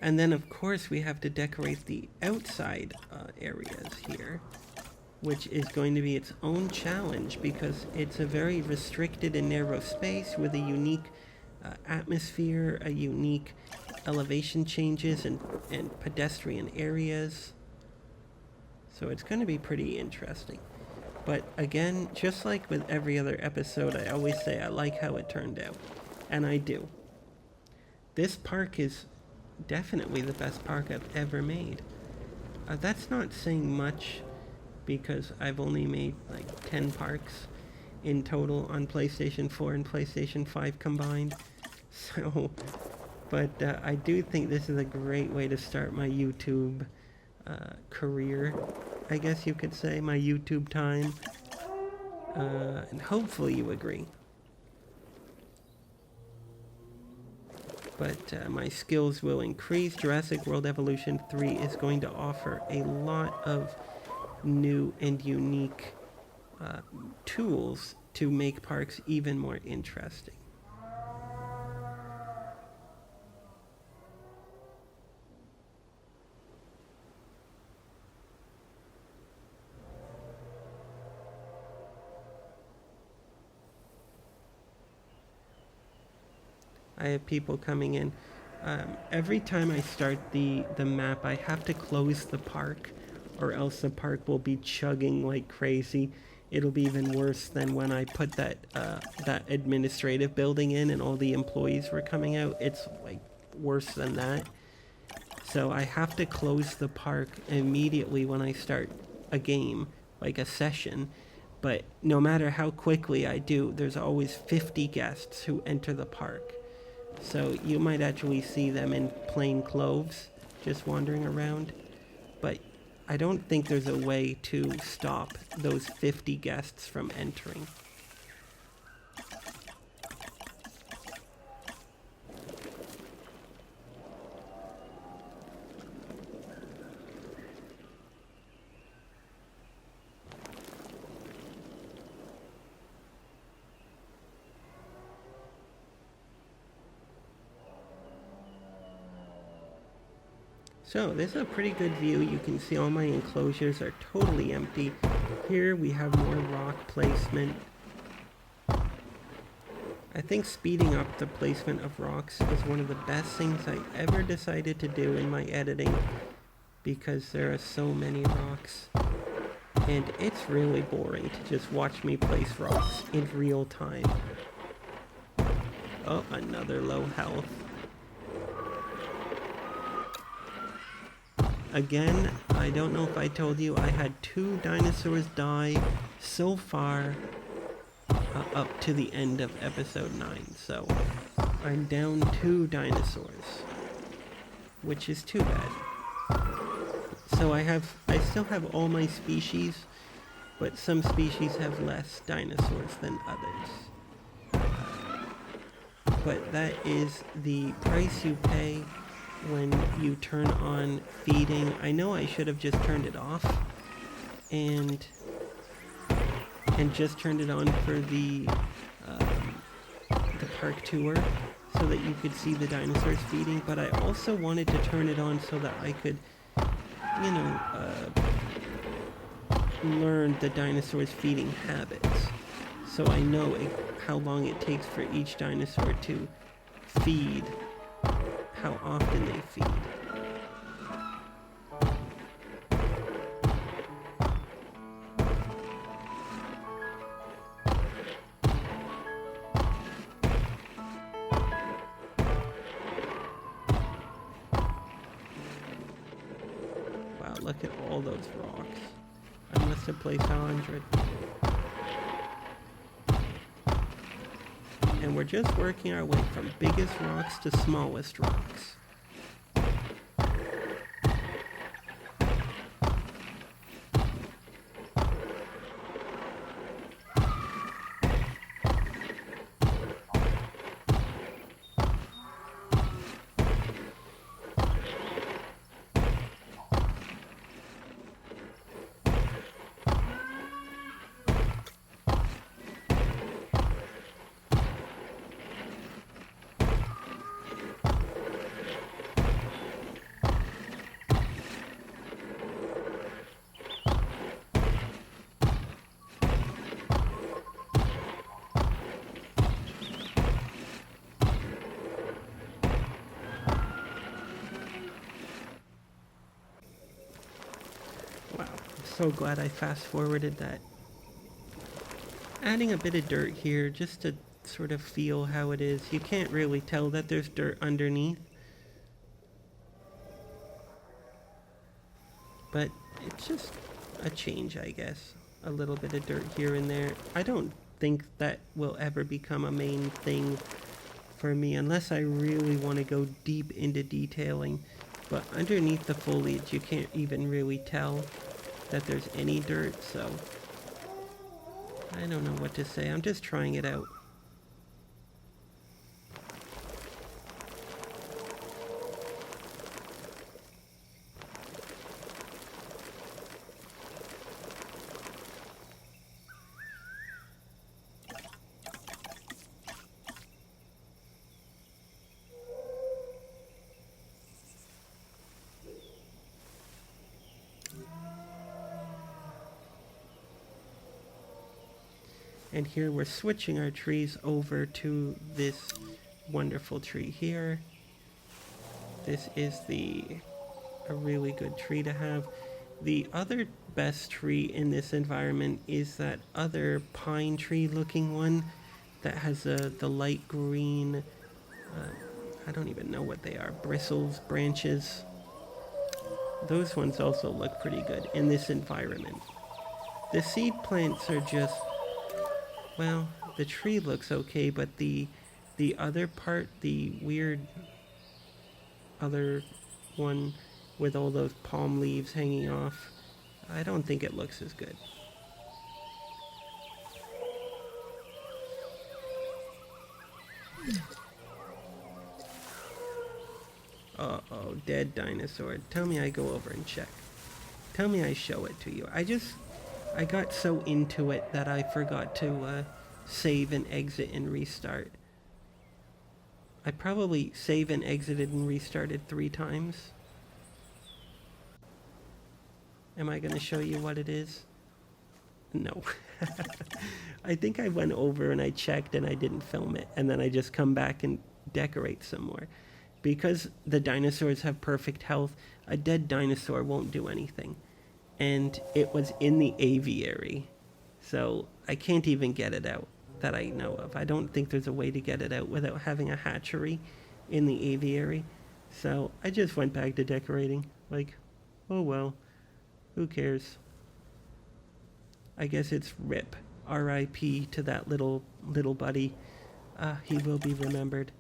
And then, of course, we have to decorate the outside areas here, which is going to be its own challenge because it's a very restricted and narrow space with a unique atmosphere, a unique elevation changes, and pedestrian areas. So it's going to be pretty interesting. But again, just like with every other episode, I always say I like how it turned out. And I do. This park is definitely the best park I've ever made. That's not saying much because I've only made like 10 parks in total on PlayStation 4 and PlayStation 5 combined. So, but I do think this is a great way to start my YouTube career, I guess you could say, my YouTube time. And hopefully you agree. But my skills will increase. Jurassic World Evolution 3 is going to offer a lot of new and unique tools to make parks even more interesting. I have people coming in. Every time I start the map, I have to close the park, or else the park will be chugging like crazy. It'll be even worse than when I put that administrative building in and all the employees were coming out. It's like worse than that. So I have to close the park immediately when I start a game, like a session. But no matter how quickly I do, there's always 50 guests who enter the park. So you might actually see them in plain clothes just wandering around. But I don't think there's a way to stop those 50 guests from entering. So this is a pretty good view. You can see all my enclosures are totally empty. Here we have more rock placement. I think speeding up the placement of rocks is one of the best things I ever decided to do in my editing, because there are so many rocks. And it's really boring to just watch me place rocks in real time. Oh, another low health. Again, I don't know if I told you, I had 2 dinosaurs die so far up to the end of episode 9. So I'm down 2 dinosaurs, which is too bad. So I still have all my species, but some species have less dinosaurs than others. But that is the price you pay when you turn on feeding. I know I should have just turned it off and just turned it on for the park tour so that you could see the dinosaurs feeding, but I also wanted to turn it on so that I could, you know, learn the dinosaurs' feeding habits, so I know how long it takes for each dinosaur to feed, how often they feed. Wow, look at all those rocks. I must have placed 100. And we're just working our way from biggest rocks to smallest rocks. So glad I fast forwarded that. Adding a bit of dirt here just to sort of feel how it is. You can't really tell that there's dirt underneath, but it's just a change, I guess. A little bit of dirt here and there. I don't think that will ever become a main thing for me unless I really want to go deep into detailing, but underneath the foliage you can't even really tell that there's any dirt, so I don't know what to say. I'm just trying it out. And here we're switching our trees over to this wonderful tree here. This is a really good tree to have. The other best tree in this environment is that other pine tree looking one that has the light green, I don't even know what they are, bristles, branches. Those ones also look pretty good in this environment. The seed plants are just, well, the tree looks okay, but the the other part, the weird other one with all those palm leaves hanging off, I don't think it looks as good. Uh-oh, dead dinosaur. Tell me I go over and check. Tell me I show it to you. I got so into it that I forgot to save and exit and restart. I probably save and exited and restarted 3 times. Am I going to show you what it is? No. I think I went over and I checked and I didn't film it. And then I just come back and decorate some more. Because the dinosaurs have perfect health, a dead dinosaur won't do anything. And it was in the aviary. So I can't even get it out that I know of. I don't think there's a way to get it out without having a hatchery in the aviary. So I just went back to decorating. Like, oh well, who cares? I guess it's RIP. R.I.P. to that little buddy. He will be remembered.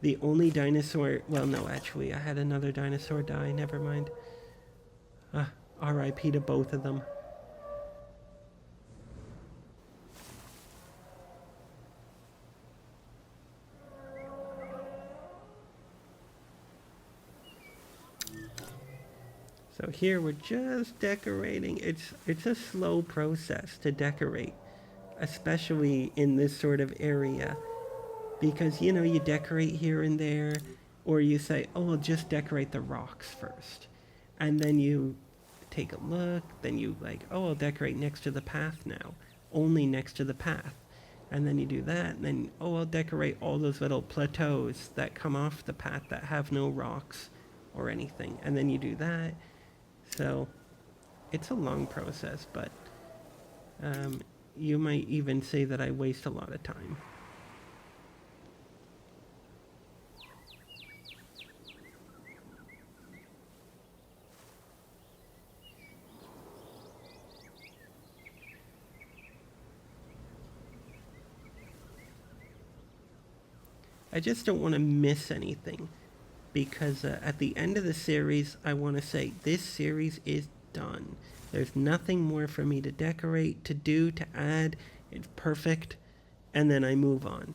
The only dinosaur... Well, no, actually, I had another dinosaur die. Never mind. R.I.P. to both of them. So here we're just decorating. It's a slow process to decorate, especially in this sort of area. Because, you know, you decorate here and there, or you say, oh, I'll just decorate the rocks first. And then you take a look, then you like, oh, I'll decorate next to the path now. Only next to the path. And then you do that, and then, oh, I'll decorate all those little plateaus that come off the path that have no rocks or anything. And then you do that. So it's a long process, but you might even say that I waste a lot of time. I just don't want to miss anything. Because at the end of the series, I want to say, this series is done. There's nothing more for me to decorate, to do, to add. It's perfect. And then I move on.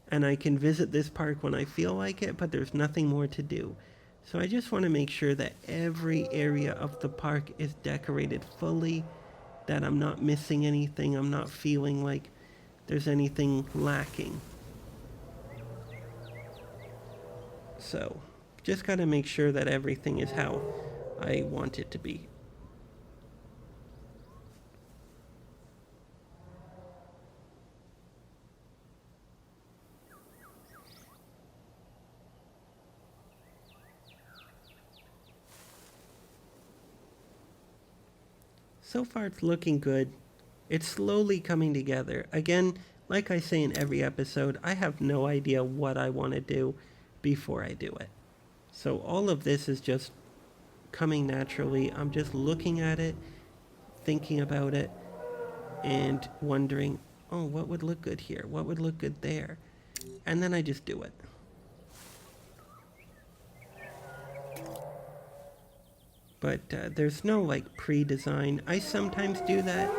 And I can visit this park when I feel like it, but there's nothing more to do. So I just want to make sure that every area of the park is decorated fully, that I'm not missing anything, I'm not feeling like there's anything lacking. So... just got to make sure that everything is how I want it to be. So far it's looking good. It's slowly coming together. Again, like I say in every episode, I have no idea what I want to do before I do it. So all of this is just coming naturally. I'm just looking at it, thinking about it, and wondering, oh, what would look good here? What would look good there? And then I just do it. But there's no like pre-design. I sometimes do that.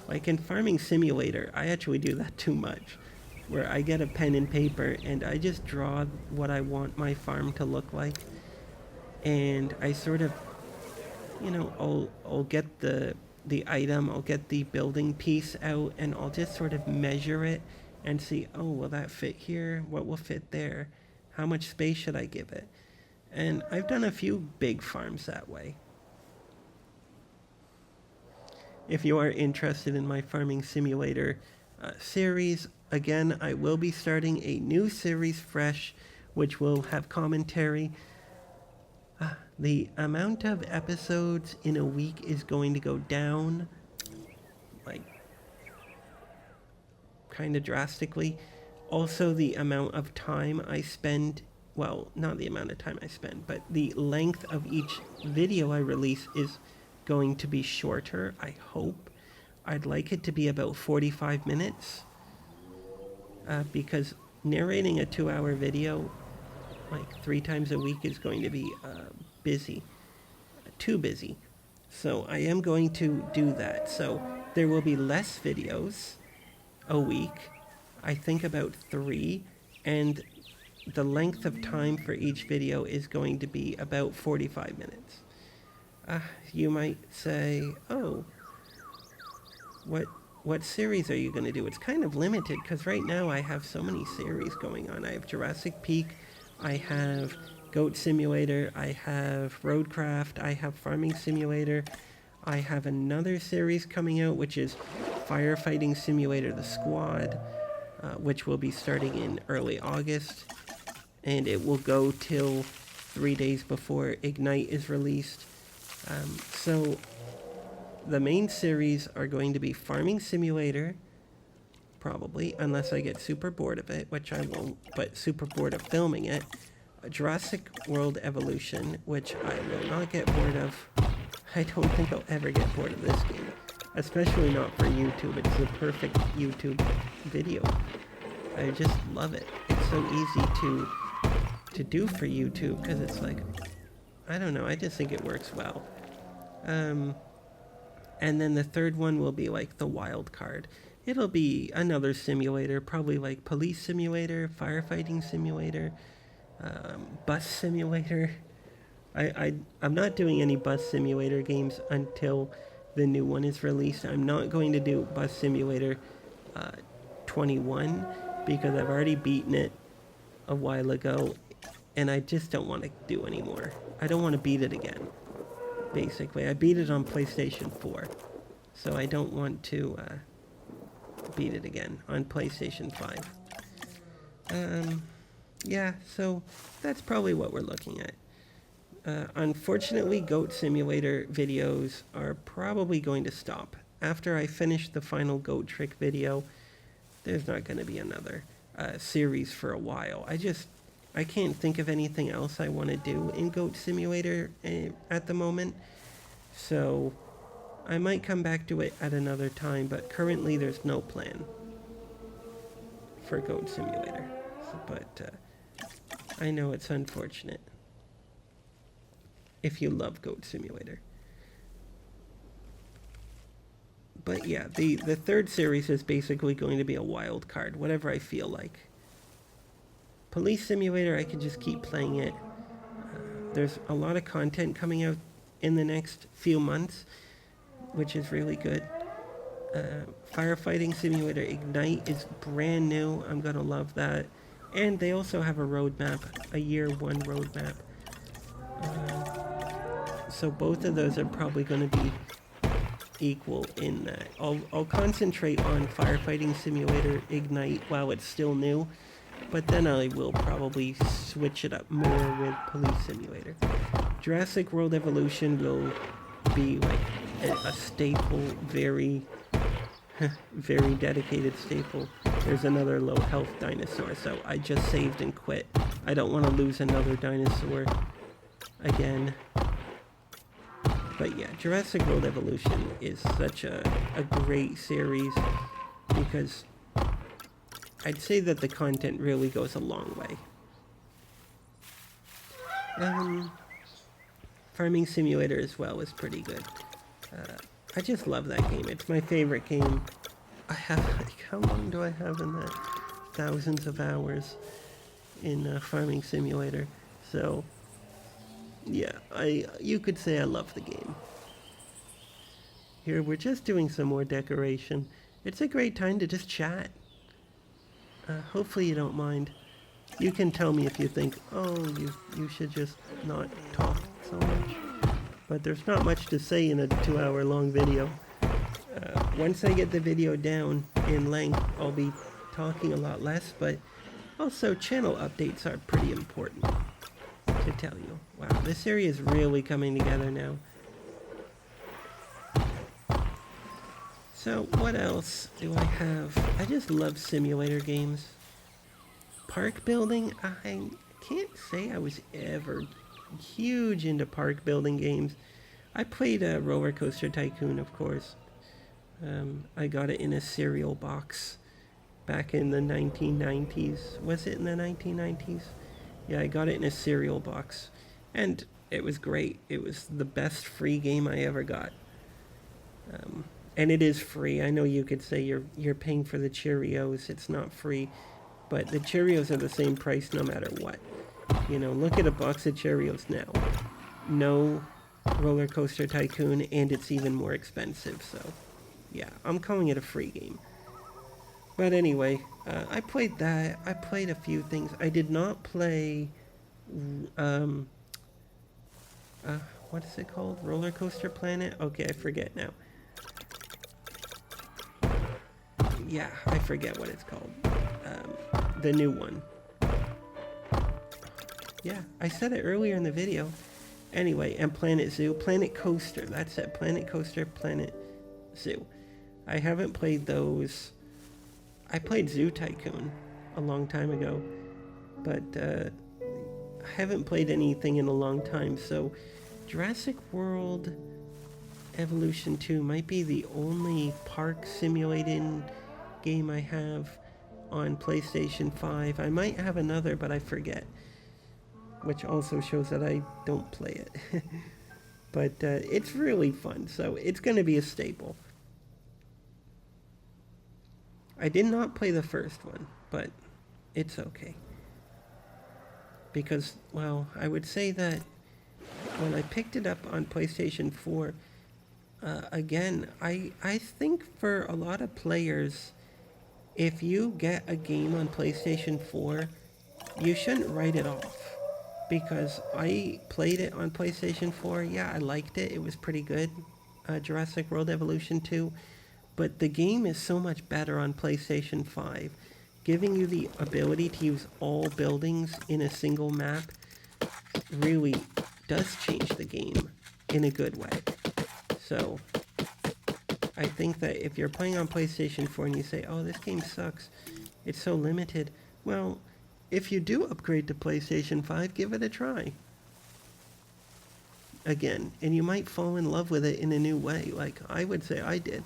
Like in Farming Simulator, I actually do that too much. Where I get a pen and paper and I just draw what I want my farm to look like. And I sort of, you know, I'll get the item, I'll get the building piece out, and I'll just sort of measure it and see, oh, will that fit here? What will fit there? How much space should I give it? And I've done a few big farms that way. If you are interested in my Farming Simulator series, again, I will be starting a new series fresh, which will have commentary. The amount of episodes in a week is going to go down, like, kind of drastically. Also, the amount of time I spend, well, not the amount of time I spend, but the length of each video I release is going to be shorter, I hope. I'd like it to be about 45 minutes. Because narrating a 2-hour video like 3 times a week is going to be busy, too busy. So I am going to do that. So there will be less videos a week, I think about 3, and the length of time for each video is going to be about 45 minutes. You might say, oh, what series are you going to do? It's kind of limited because right now I have so many series going on. I have Jurassic Peak, I have Goat Simulator, I have Roadcraft, I have Farming Simulator, I have another series coming out which is Firefighting Simulator The Squad, which will be starting in early August, and it will go till 3 days before Ignite is released. So the main series are going to be Farming Simulator, probably, unless I get super bored of it, which I won't, but super bored of filming it. Jurassic World Evolution, which I will not get bored of. I don't think I'll ever get bored of this game, especially not for YouTube. It's the perfect YouTube video. I just love it. It's so easy to do for YouTube because it's like, I don't know, I just think it works well. And then the third one will be like the wild card. It'll be another simulator, probably like Police Simulator, Firefighting Simulator, Bus Simulator. I'm not doing any Bus Simulator games until the new one is released. I'm not going to do Bus Simulator 21 because I've already beaten it a while ago and I just don't want to do anymore. I don't want to beat it again. Basically, I beat it on PlayStation 4, so I don't want to beat it again on PlayStation 5. Yeah, so that's probably what we're looking at. Unfortunately, Goat Simulator videos are probably going to stop. After I finish the final goat trick video, there's not going to be another series for a while. I can't think of anything else I want to do in Goat Simulator at the moment, so I might come back to it at another time, but currently there's no plan for Goat Simulator. But I know it's unfortunate if you love Goat Simulator. But yeah, the third series is basically going to be a wild card, whatever I feel like. Police Simulator, I can just keep playing it. There's a lot of content coming out in the next few months, which is really good. Firefighting Simulator Ignite is brand new. I'm gonna love that. And they also have a roadmap, a year one roadmap. So both of those are probably going to be equal in that. I'll concentrate on Firefighting Simulator Ignite while it's still new, but then I will probably switch it up more with Police Simulator. Jurassic World Evolution will be like a staple, very dedicated staple. There's another low health dinosaur, so I just saved and quit. I don't want to lose another dinosaur again. But yeah, Jurassic World Evolution is such a great series because I'd say that the content really goes a long way. Farming Simulator as well is pretty good. I just love that game. It's my favorite game. I have, like, how long do I have in that? Thousands of hours in Farming Simulator. So, yeah, you could say I love the game. Here, we're just doing some more decoration. It's a great time to just chat. Hopefully you don't mind. You can tell me if you think, oh, you should just not talk so much. But there's not much to say in a 2-hour long video. Once I get the video down in length, I'll be talking a lot less, but also channel updates are pretty important to tell you. Wow, this area is really coming together now. So what else do I have? I just love simulator games. Park building, I can't say I was ever huge into park building games. I played Roller Coaster Tycoon, of course. I got it in a cereal box back in the 1990s. Was it in the 1990s? Yeah, I got it in a cereal box. And it was great. It was the best free game I ever got. And it is free. I know you could say you're paying for the Cheerios. It's not free. But the Cheerios are the same price no matter what. You know, look at a box of Cheerios now. No Roller Coaster Tycoon, and it's even more expensive. So, yeah, I'm calling it a free game. But anyway, I played that. I played a few things. I did not play, what is it called? Roller Coaster Planet? Okay, I forget now. Yeah, I forget what it's called. The new one. Yeah, I said it earlier in the video. Anyway, and Planet Zoo. Planet Coaster, that's it. Planet Coaster, Planet Zoo. I haven't played those. I played Zoo Tycoon a long time ago, but I haven't played anything in a long time, so Jurassic World Evolution 2 might be the only park simulating game I have on PlayStation 5. I might have another, but I forget, which also shows that I don't play it. But it's really fun, so it's going to be a staple. I did not play the first one, but it's okay. Because, well, I would say that when I picked it up on PlayStation 4, again, I think for a lot of players, if you get a game on PlayStation 4, you shouldn't write it off. Because I played it on PlayStation 4, yeah, I liked it, it was pretty good, Jurassic World Evolution 2, but the game is so much better on PlayStation 5. Giving you the ability to use all buildings in a single map really does change the game in a good way. So, I think that if you're playing on PlayStation 4 and you say, oh, this game sucks, it's so limited, well, if you do upgrade to PlayStation 5, give it a try. Again, and you might fall in love with it in a new way, like I would say I did.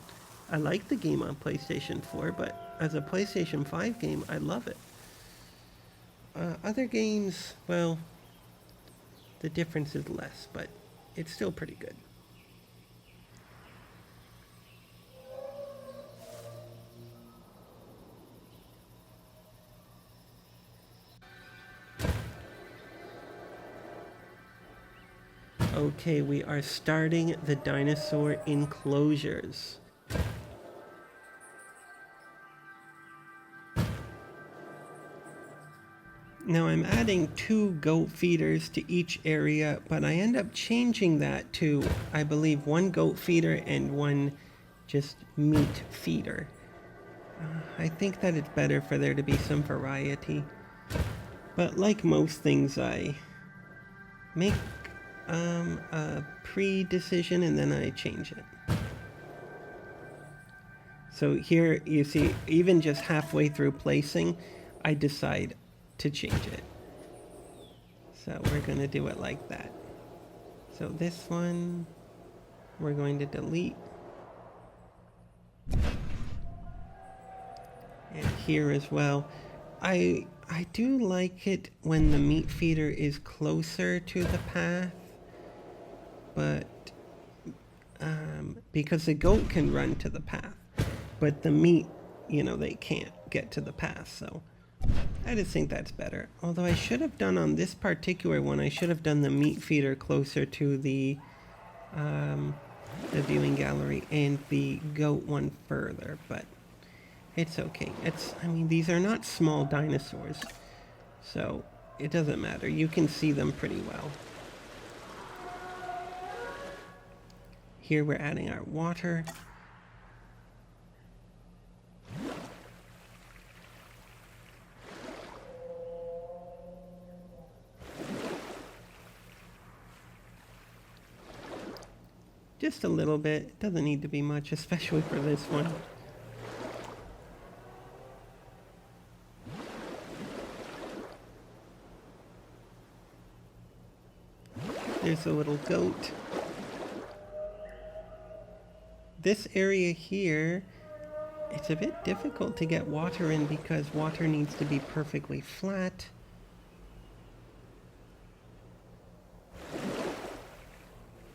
I like the game on PlayStation 4, but as a PlayStation 5 game, I love it. Other games, well, the difference is less, but it's still pretty good. Okay, we are starting the dinosaur enclosures. Now I'm adding 2 goat feeders to each area, but I end up changing that to, I believe, 1 goat feeder and 1 just meat feeder. I think that it's better for there to be some variety. But like most things, I make a pre-decision and then I change it. So here you see, even just halfway through placing, I decide to change it. So we're going to do it like that. So this one we're going to delete. And here as well. I do like it when the meat feeder is closer to the path, but because the goat can run to the path, but the meat, you know, they can't get to the path, so I just think that's better. Although I should have done on this particular one, I should have done the meat feeder closer to the viewing gallery and the goat one further, but it's okay. I mean, these are not small dinosaurs, so it doesn't matter. You can see them pretty well. Here we're adding our water. Just a little bit. It doesn't need to be much, especially for this one. There's a little goat. This area here, it's a bit difficult to get water in because water needs to be perfectly flat.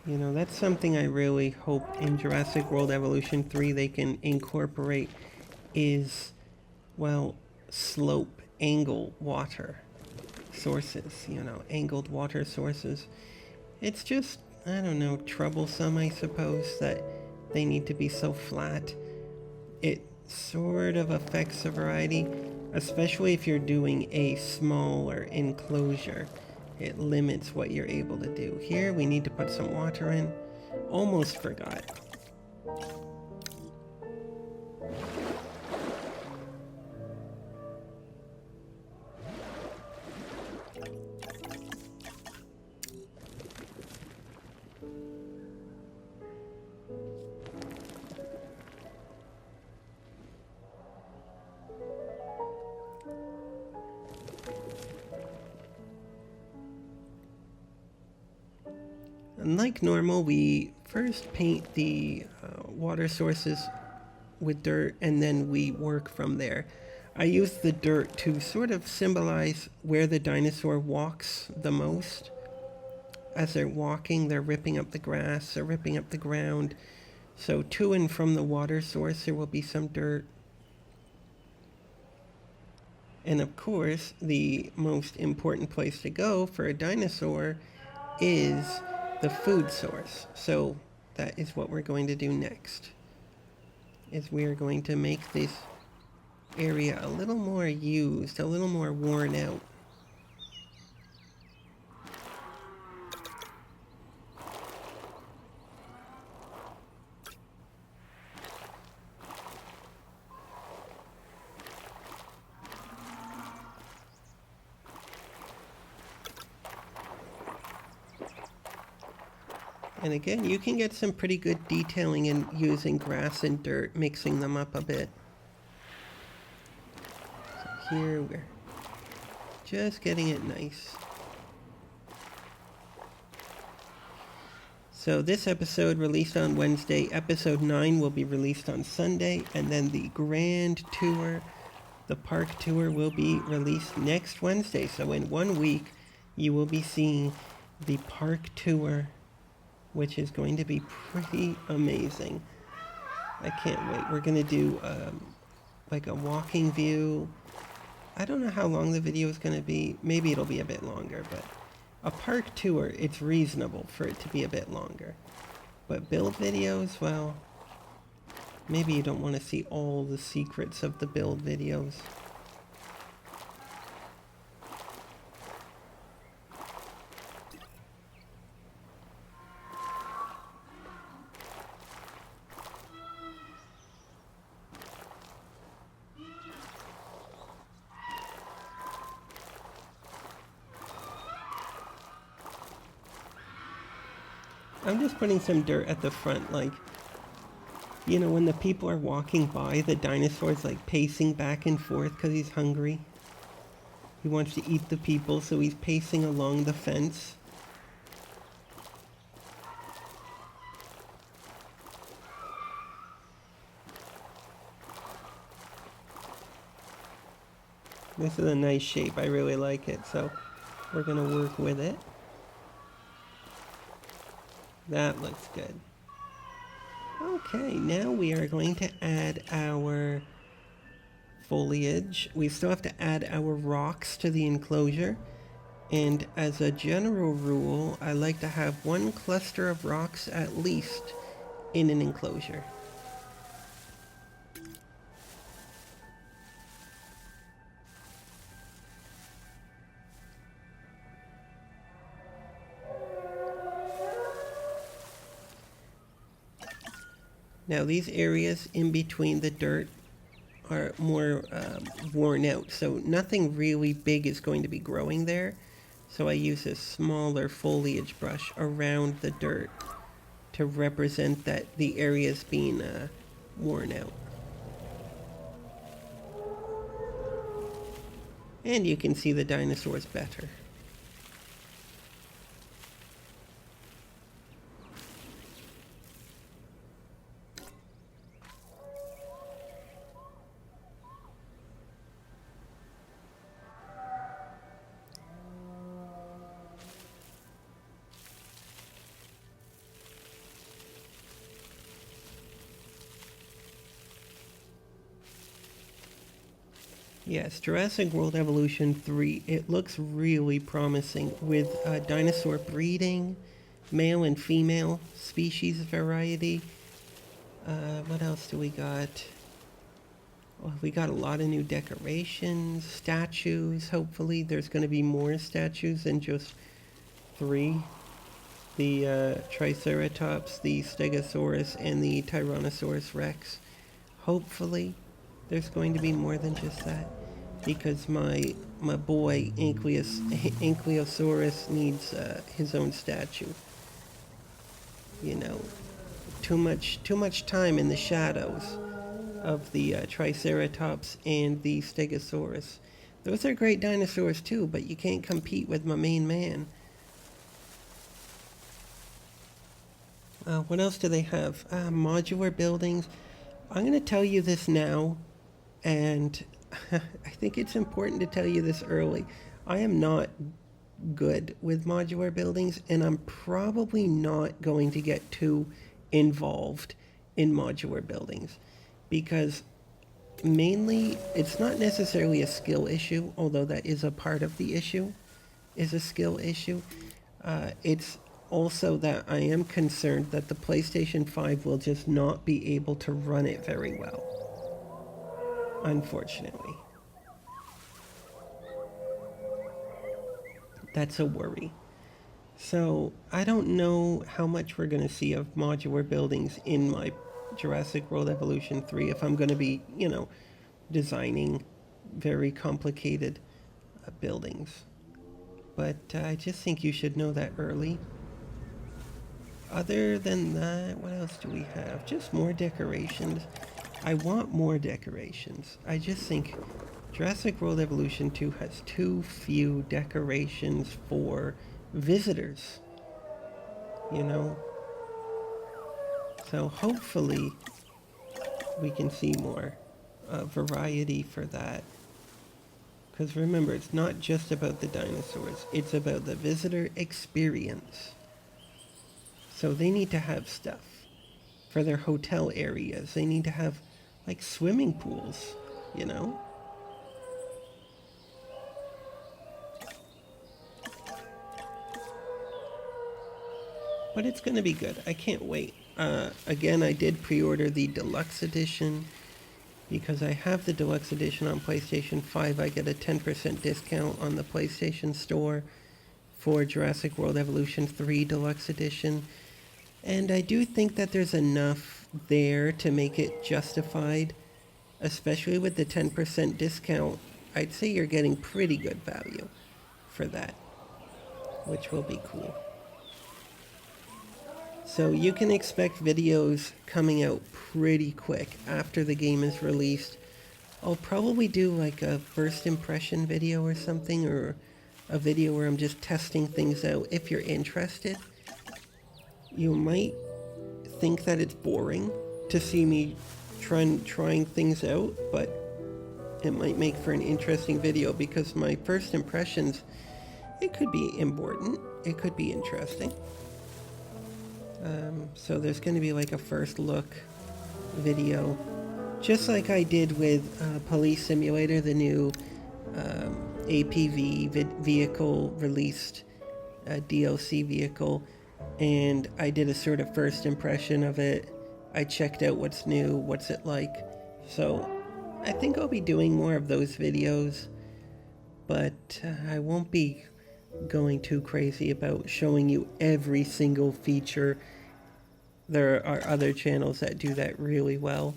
You know, that's something I really hope in Jurassic World Evolution 3 they can incorporate is, well, slope, angle water sources, you know, angled water sources. It's just, I don't know, troublesome, I suppose, that they need to be so flat. It sort of affects the variety, especially if you're doing a smaller enclosure. It limits what you're able to do. Here, we need to put some water in. Almost forgot. And like normal, we first paint the water sources with dirt and then we work from there. I use the dirt to sort of symbolize where the dinosaur walks the most. As they're walking, they're ripping up the grass, they're ripping up the ground. So to and from the water source, there will be some dirt. And of course, the most important place to go for a dinosaur is the food source. So that is what we're going to do next. Is we are going to make this area a little more used, a little more worn out. And again, you can get some pretty good detailing in using grass and dirt, mixing them up a bit. So here we're just getting it nice. So this episode released on Wednesday, episode 9 will be released on Sunday, and then the grand tour, the park tour, will be released next Wednesday. So in 1 week, you will be seeing the park tour, which is going to be pretty amazing. I can't wait. We're going to do like a walking view. I don't know how long the video is going to be. Maybe it'll be a bit longer, but a park tour, it's reasonable for it to be a bit longer. But build videos, well, maybe you don't want to see all the secrets of the build videos. I'm just putting some dirt at the front, like, you know, when the people are walking by, the dinosaur's like pacing back and forth because he's hungry. He wants to eat the people, so he's pacing along the fence. This is a nice shape, I really like it, so we're gonna work with it. That looks good. Okay, now we are going to add our foliage. We still have to add our rocks to the enclosure. And as a general rule, I like to have one cluster of rocks at least in an enclosure. Now these areas in between the dirt are more worn out, so nothing really big is going to be growing there. So I use a smaller foliage brush around the dirt to represent that the area is being worn out. And you can see the dinosaurs better. Yes, Jurassic World Evolution 3, it looks really promising with dinosaur breeding, male and female species variety. What else do we got? Well, we got a lot of new decorations, statues. Hopefully there's going to be more statues than just 3. The Triceratops, the Stegosaurus, and the Tyrannosaurus Rex. Hopefully there's going to be more than just that, because my boy Ankylosaurus needs his own statue. You know, too much time in the shadows of the Triceratops and the Stegosaurus. Those are great dinosaurs too, but you can't compete with my main man. What else do they have? Modular buildings. I'm going to tell you this now, and I think it's important to tell you this early. I am not good with modular buildings, and I'm probably not going to get too involved in modular buildings, because mainly it's not necessarily a skill issue, although that is a part of the issue, is a skill issue. It's also that I am concerned that the PlayStation 5 will just not be able to run it very well, unfortunately. That's a worry. So I don't know how much we're going to see of modular buildings in my Jurassic World Evolution 3 if I'm going to be, designing very complicated buildings. But I just think you should know that early. Other than that, what else do we have? Just more decorations. I want more decorations. I just think Jurassic World Evolution 2 has too few decorations for visitors. So hopefully we can see more variety for that. Because remember, it's not just about the dinosaurs. It's about the visitor experience. So they need to have stuff for their hotel areas. They need to have, like, swimming pools, But it's going to be good. I can't wait. Again, I did pre-order the Deluxe Edition. Because I have the Deluxe Edition on PlayStation 5, I get a 10% discount on the PlayStation Store for Jurassic World Evolution 3 Deluxe Edition. And I do think that there's enough there to make it justified, especially with the 10% discount. I'd say you're getting pretty good value for that, which will be cool. So you can expect videos coming out pretty quick after the game is released. I'll probably do like a first impression video or something, or a video where I'm just testing things out. If you're interested, you might think that it's boring to see me trying things out, but it might make for an interesting video, because my first impressions, it could be important, it could be interesting. So there's going to be like a first look video, just like I did with Police Simulator, the new APV vehicle released, DLC vehicle, and I did a sort of first impression of it. I checked out what's new, what's it like. So I think I'll be doing more of those videos, but I won't be going too crazy about showing you every single feature. There are other channels that do that really well,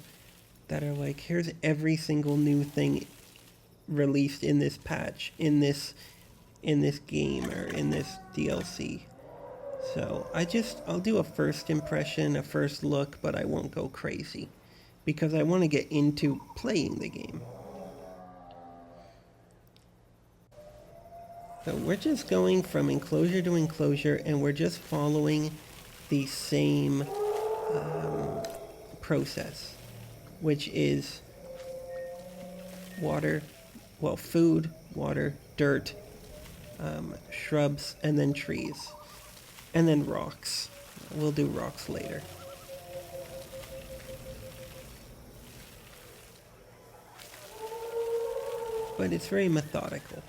that are like, here's every single new thing released in this patch, in this game, or in this DLC. So I'll do a first impression, a first look, but I won't go crazy, because I want to get into playing the game. So we're just going from enclosure to enclosure, and we're just following the same process, which is food, water, dirt, shrubs, and then trees, and then rocks. We'll do rocks later. but it's very methodical.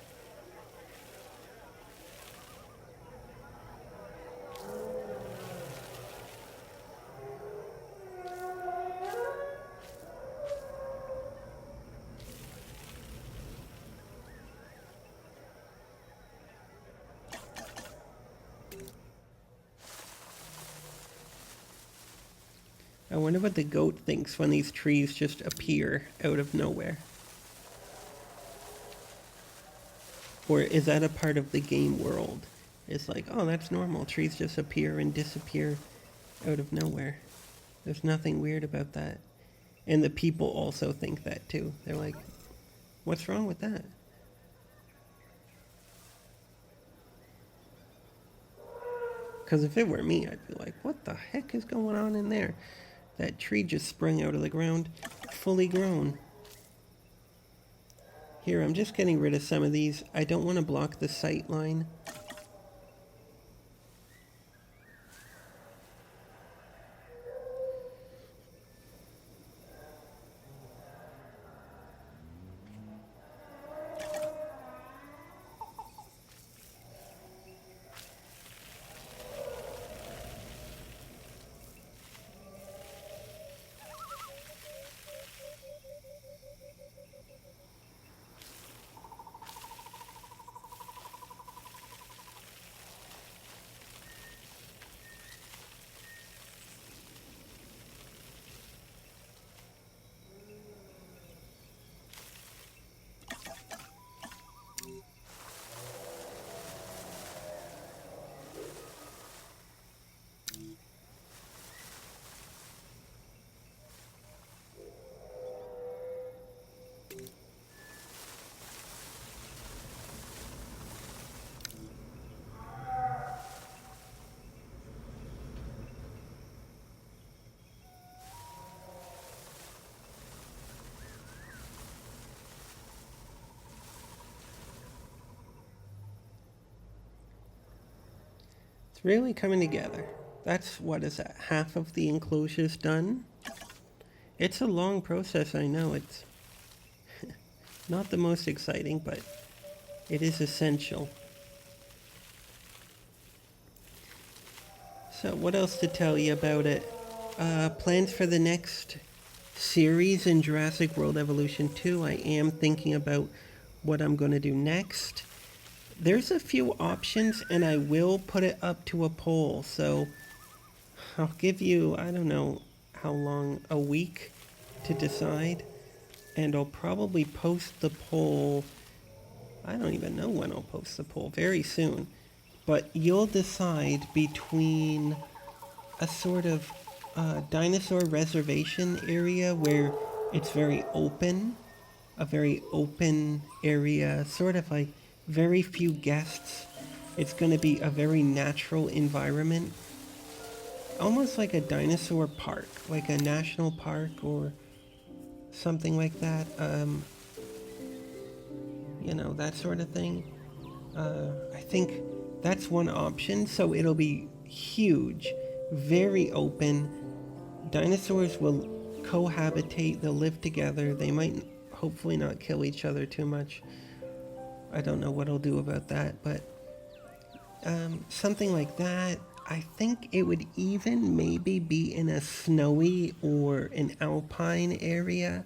I wonder what the goat thinks when these trees just appear out of nowhere. Or is that a part of the game world? It's like, oh, that's normal. Trees just appear and disappear out of nowhere. There's nothing weird about that. And the people also think that too. They're like, what's wrong with that? Because if it were me, I'd be like, what the heck is going on in there? That tree just sprung out of the ground, fully grown. Here, I'm just getting rid of some of these. I don't want to block the sight line. It's really coming together. That's, what is that, half of the enclosure's done? It's a long process, I know. It's not the most exciting, but it is essential. So what else to tell you about it? Plans for the next series in Jurassic World Evolution 2. I am thinking about what I'm going to do next. There's a few options, and I will put it up to a poll. So I'll give you, I don't know how long, a week to decide. And I'll probably post the poll, I don't even know when I'll post the poll, very soon. But you'll decide between a sort of dinosaur reservation area where it's very open, a very open area, sort of like very few guests. It's going to be a very natural environment, almost like a dinosaur park, like a national park or something like that. You know, that sort of thing. I think that's one option. So it'll be huge, very open. Dinosaurs will cohabitate, they'll live together. They might hopefully not kill each other too much. I don't know what I'll do about that, but something like that. I think it would even maybe be in a snowy or an alpine area.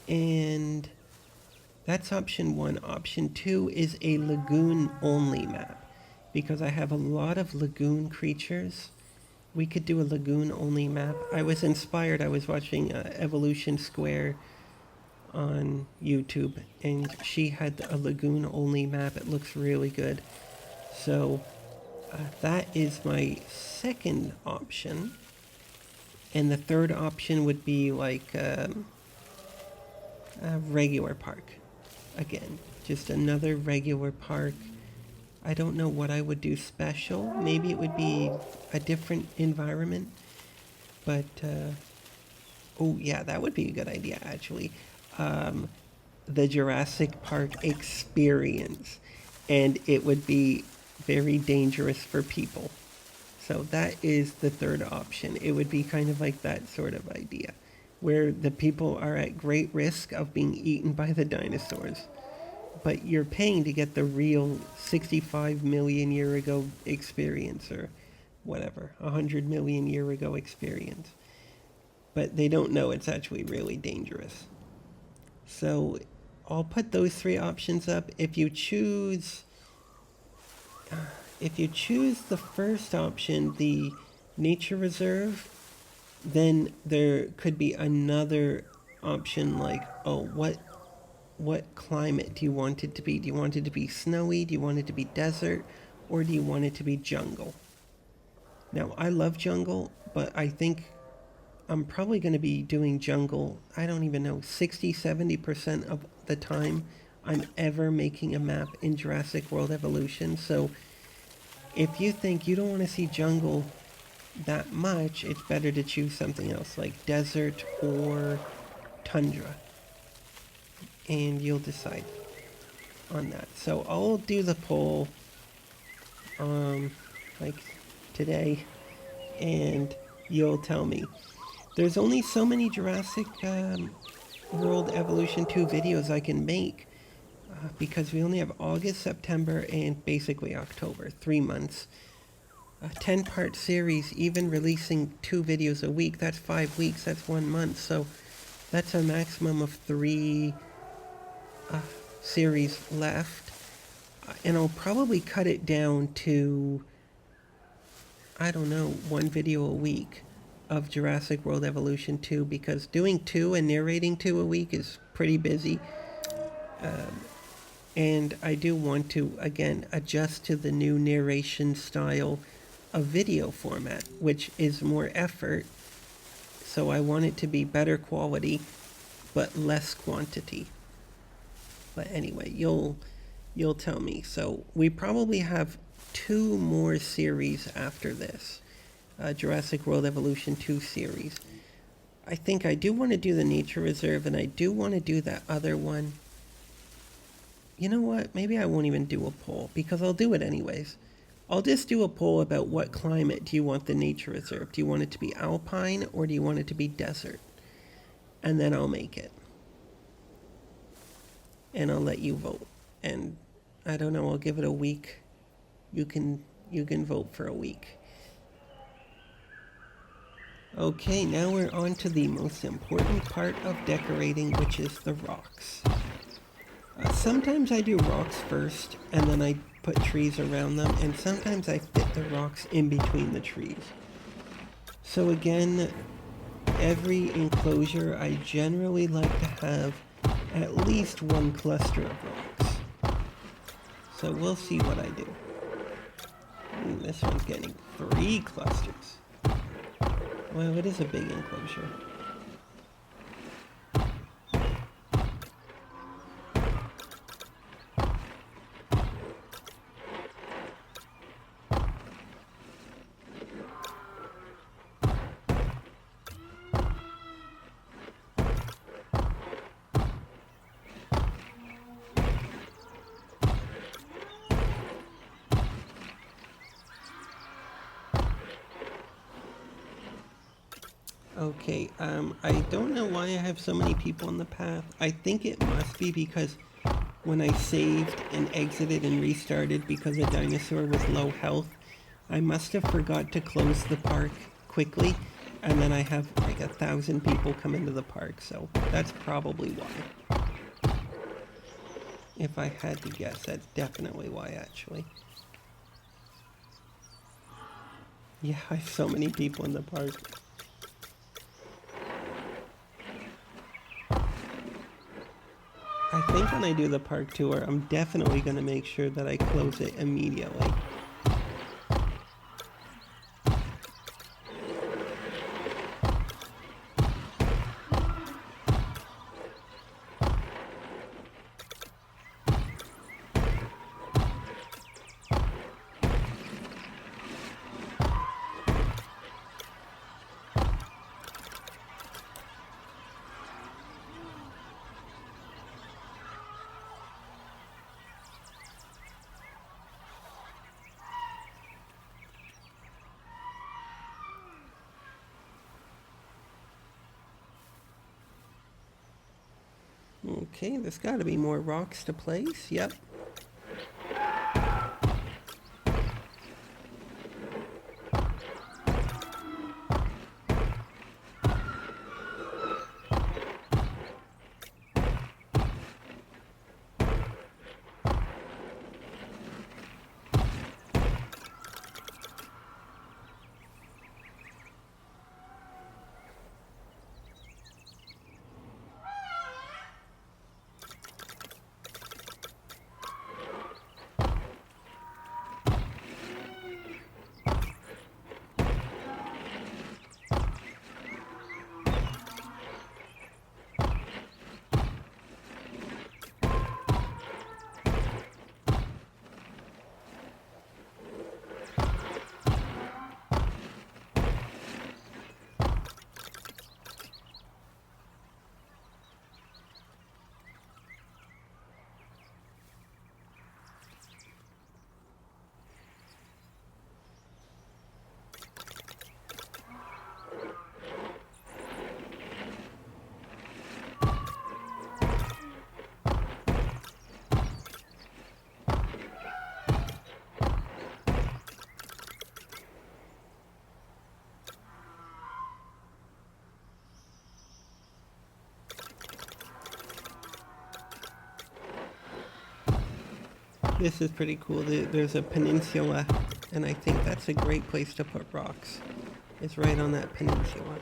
And that's option one. Option two is a lagoon only map, because I have a lot of lagoon creatures. We could do a lagoon only map. I was inspired. I was watching Evolution Square on YouTube, and she had a lagoon only map. It looks really good. So that is my second option. And the third option would be like a regular park. Again, just another regular park. I don't know what I would do special. Maybe it would be a different environment. But, oh yeah, that would be a good idea, actually. The Jurassic Park experience. And it would be very dangerous for people. So that is the third option. It would be kind of like that sort of idea, where the people are at great risk of being eaten by the dinosaurs. but you're paying to get the real 65 million year ago experience, or whatever, 100 million year ago experience. But they don't know it's actually really dangerous. So I'll put those three options up. If you choose the first option, the nature reserve, then there could be another option like, oh, what climate do you want it to be? Do you want it to be snowy? Do you want it to be desert? Or do you want it to be jungle? Now, I love jungle, but I think I'm probably going to be doing jungle, I don't even know, 60-70% of the time I'm ever making a map in Jurassic World Evolution. So if you think you don't want to see jungle that much, it's better to choose something else like desert or tundra. And you'll decide on that. So I'll do the poll like today, and you'll tell me. There's only so many Jurassic World Evolution 2 videos I can make because we only have August, September, and basically October, 3 months. A 10-part series, even releasing 2 videos a week, that's 5 weeks, that's 1 month, so that's a maximum of 3 series left. And I'll probably cut it down to, I don't know, 1 video a week of Jurassic World Evolution 2, because doing 2 and narrating 2 a week is pretty busy. And I do want to, again, adjust to the new narration style of video format, which is more effort. So I want it to be better quality, but less quantity. But anyway, you'll tell me. So we probably have 2 more series after this. Jurassic World Evolution 2 series. I think I do want to do the nature reserve, and I do want to do that other one. You know what? Maybe I won't even do a poll, because I'll do it anyways. I'll just do a poll about what climate do you want the nature reserve. Do you want it to be alpine, or do you want it to be desert? And then I'll make it. And I'll let you vote. And I don't know, I'll give it a week. You can vote for a week. Okay, now we're on to the most important part of decorating, which is the rocks. Sometimes I do rocks first, and then I put trees around them, and sometimes I fit the rocks in between the trees. So again, every enclosure I generally like to have at least 1 cluster of rocks. So we'll see what I do. Ooh, this one's getting 3 clusters. Well, it is a big enclosure. Okay, I don't know why I have so many people in the path. I think it must be because when I saved and exited and restarted because a dinosaur was low health, I must have forgot to close the park quickly, and then I have like 1,000 people come into the park, so that's probably why. If I had to guess, that's definitely why, actually. Yeah, I have so many people in the park. I think when I do the park tour, I'm definitely going to make sure that I close it immediately. Okay, there's got to be more rocks to place. Yep. This is pretty cool. There's a peninsula, and I think that's a great place to put rocks. It's right on that peninsula.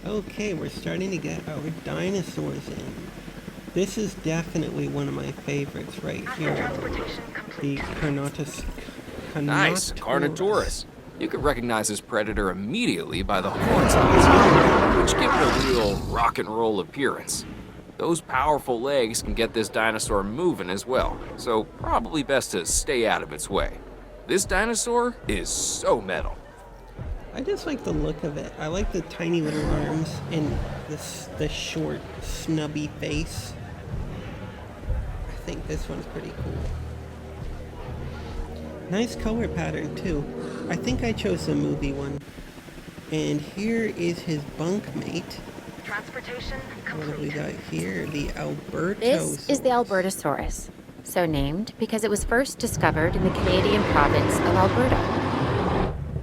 Okay, we're starting to get our dinosaurs in. This is definitely one of my favorites right here. The Nice, Carnotaurus. You could recognize this predator immediately by the horns on its head, which give it a real rock and roll appearance. Those powerful legs can get this dinosaur moving as well, so probably best to stay out of its way. This dinosaur is so metal. I just like the look of it. I like the tiny little arms and the short, snubby face. I think this one's pretty cool. Nice color pattern too. I think I chose the movie one. And here is his bunkmate. Transportation complete. What have we got here? The Albertosaurus. This is the Albertosaurus, so named because it was first discovered in the Canadian province of Alberta.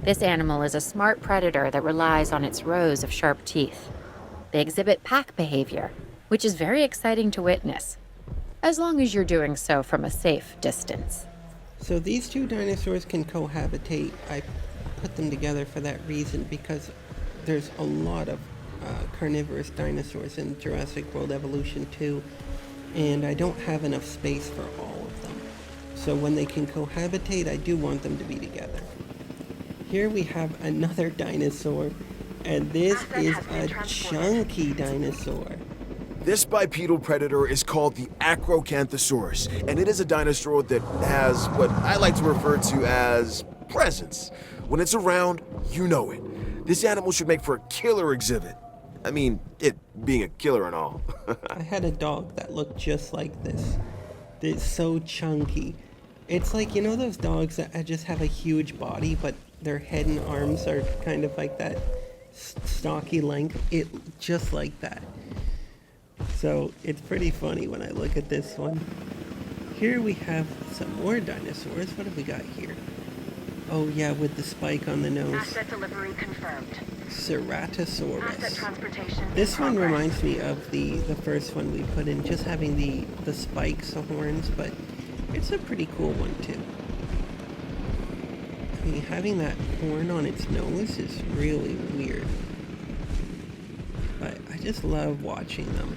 This animal is a smart predator that relies on its rows of sharp teeth. They exhibit pack behavior, which is very exciting to witness, as long as you're doing so from a safe distance. So these two dinosaurs can cohabitate. I put them together for that reason because there's a lot of carnivorous dinosaurs in Jurassic World Evolution 2, and I don't have enough space for all of them. So when they can cohabitate, I do want them to be together. Here we have another dinosaur, and this is a chunky dinosaur. This bipedal predator is called the Acrocanthosaurus, and it is a dinosaur that has what I like to refer to as presence. When it's around, you know it. This animal should make for a killer exhibit. I mean, it being a killer and all. I had a dog that looked just like this. It's so chunky. It's like, you know those dogs that just have a huge body, but their head and arms are kind of like that stocky length? It just like that. So it's pretty funny when I look at this one. Here we have some more dinosaurs. What have we got here? Oh yeah, with the spike on the nose. Asset delivery confirmed. Ceratosaurus. Asset transportation. This one reminds me of the first one we put in, just having the spikes, the horns, but it's a pretty cool one too. I mean, having that horn on its nose is really weird. But I just love watching them.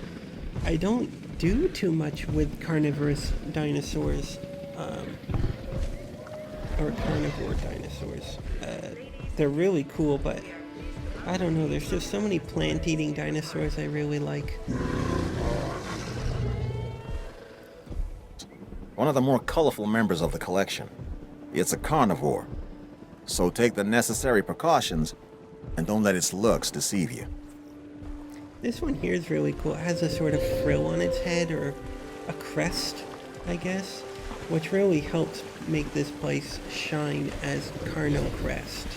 I don't do too much with carnivorous dinosaurs, or carnivore dinosaurs. They're really cool, but I don't know, there's just so many plant-eating dinosaurs I really like. One of the more colorful members of the collection. It's a carnivore, so take the necessary precautions and don't let its looks deceive you. This one here is really cool. It has a sort of frill on its head, or a crest, I guess, which really helps make this place shine as Carno Crest.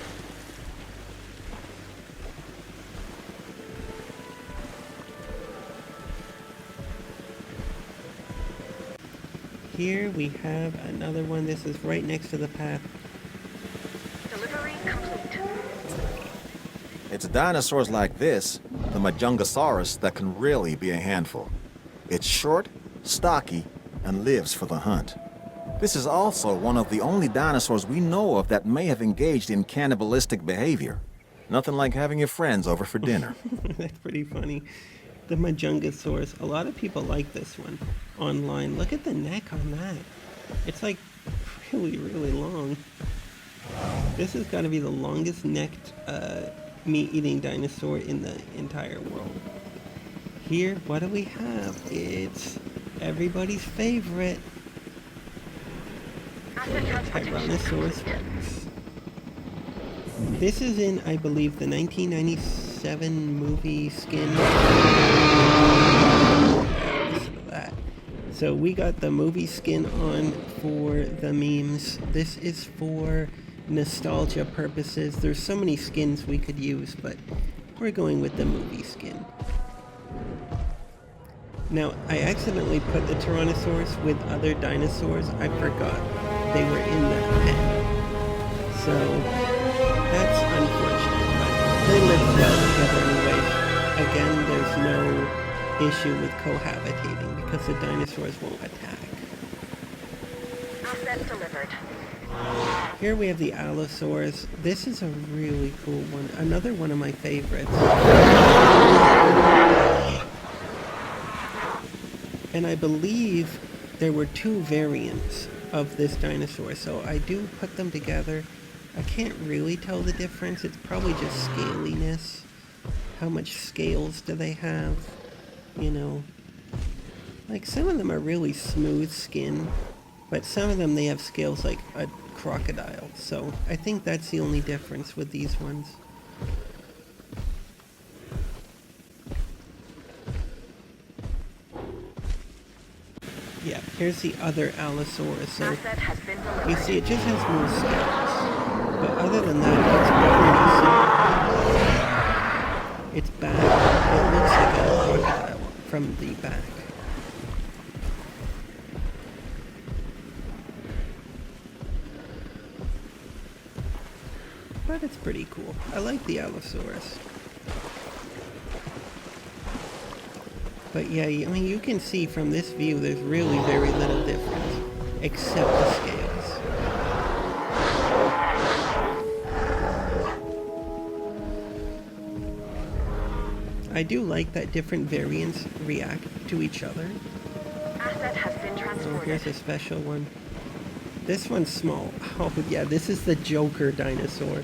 Here we have another one. This is right next to the path. Delivery complete. It's dinosaurs like this, the Majungasaurus, that can really be a handful. It's short, stocky, and lives for the hunt. This is also one of the only dinosaurs we know of that may have engaged in cannibalistic behavior. Nothing like having your friends over for dinner. That's pretty funny. The Majungasaurus. A lot of people like this one online. Look at the neck on that. It's like really, really long. This has got to be the longest necked meat-eating dinosaur in the entire world. Here, what do we have? It's everybody's favorite. Tyrannosaurus Rex. This is in, I believe, the 1997 movie Skin. Listen to that. So we got the movie Skin on for the memes. This is for nostalgia purposes. There's so many skins we could use, but we're going with the movie Skin. Now, I accidentally put the Tyrannosaurus with other dinosaurs. I forgot they were in the pen. So, that's unfortunate, but they live well together anyways. Again, there's no issue with cohabitating because the dinosaurs won't attack. Asset delivered. Here we have the Allosaurus. This is a really cool one. Another one of my favorites. And I believe there were two variants of this dinosaur, so I do put them together. I can't really tell the difference. It's probably just scaliness. How much scales do they have? You know, like some of them are really smooth skin, but some of them they have scales like a crocodile. So I think that's the only difference with these ones. Yeah, here's the other Allosaurus. So Asset has been delivered. you see, it just has more scales. But other than that, it's pretty simple. Its back, it looks like a crocodile from the back. But it's pretty cool. I like the Allosaurus. But yeah, I mean, you can see from this view, there's really very little difference, except the scales. I do like that different variants react to each other. Asset has been Oh, transported. here's a special one. This one's small. Oh yeah, this is the Joker dinosaur.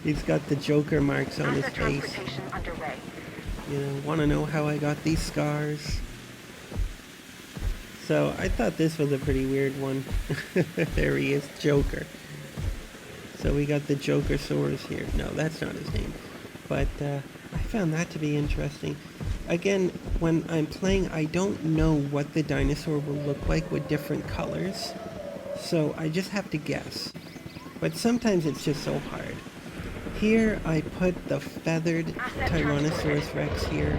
He's got the Joker marks on his Asset face. transportation underway. You know, want to know how I got these scars? So, I thought this was a pretty weird one. There he is, Joker. So we got the Jokersaurus here. No, that's not his name. But, I found that to be interesting. Again, when I'm playing, I don't know what the dinosaur will look like with different colors. So, I just have to guess. But sometimes it's just so hard. Here I put the feathered Tyrannosaurus Rex here.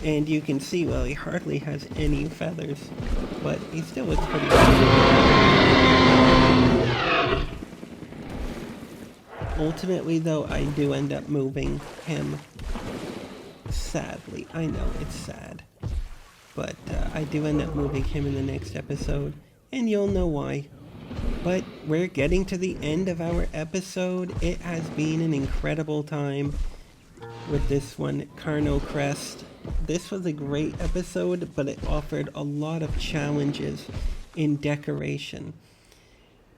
And you can see, well, he hardly has any feathers, but he still looks pretty good. Ultimately, though, I do end up moving him. Sadly. I know, it's sad. But I do end up moving him in the next episode, and you'll know why. But we're getting to the end of our episode. It has been an incredible time with this one, Carno Crest. This was a great episode, but it offered a lot of challenges in decoration.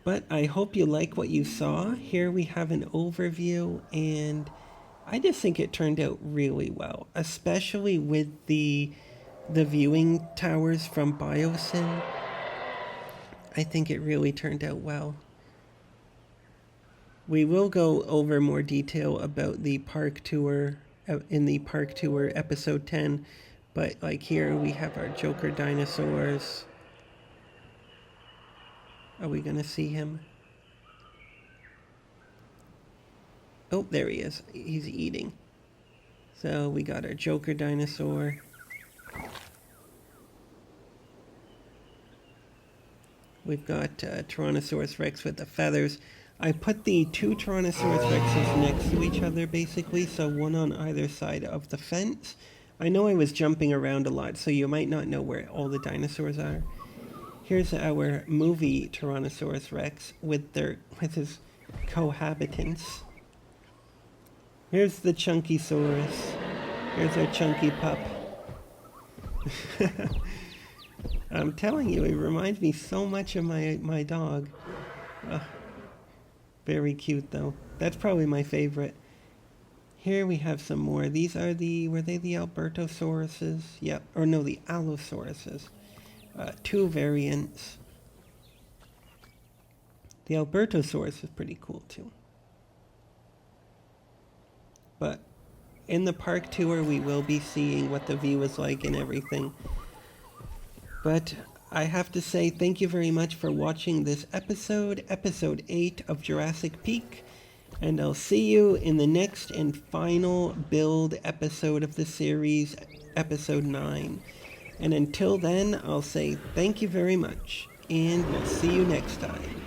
But I hope you like what you saw. Here we have an overview, and I just think it turned out really well, especially with the viewing towers from Biosyn. I think it really turned out well. We will go over more detail about the park tour in the park tour episode 10, but like here we have our Joker dinosaurs. Are we gonna see him? Oh, there he is. He's eating. So we got our Joker dinosaur. We've got Tyrannosaurus Rex with the feathers. I put the two Tyrannosaurus Rexes next to each other, basically, so one on either side of the fence. I know I was jumping around a lot, so you might not know where all the dinosaurs are. Here's our movie Tyrannosaurus Rex with his cohabitants. Here's the Chunkysaurus. Here's our chunky pup. I'm telling you, it reminds me so much of my dog. Very cute, though. That's probably my favorite. Here we have some more. These are were they the Albertosauruses? Yep. Or no, the Allosauruses. Two variants. The Albertosaurus is pretty cool, too. But in the park tour, we will be seeing what the view is like and everything. But I have to say thank you very much for watching this episode 8 of Jurassic Peak. And I'll see you in the next and final build episode of the series, episode 9. And until then, I'll say thank you very much, and we'll see you next time.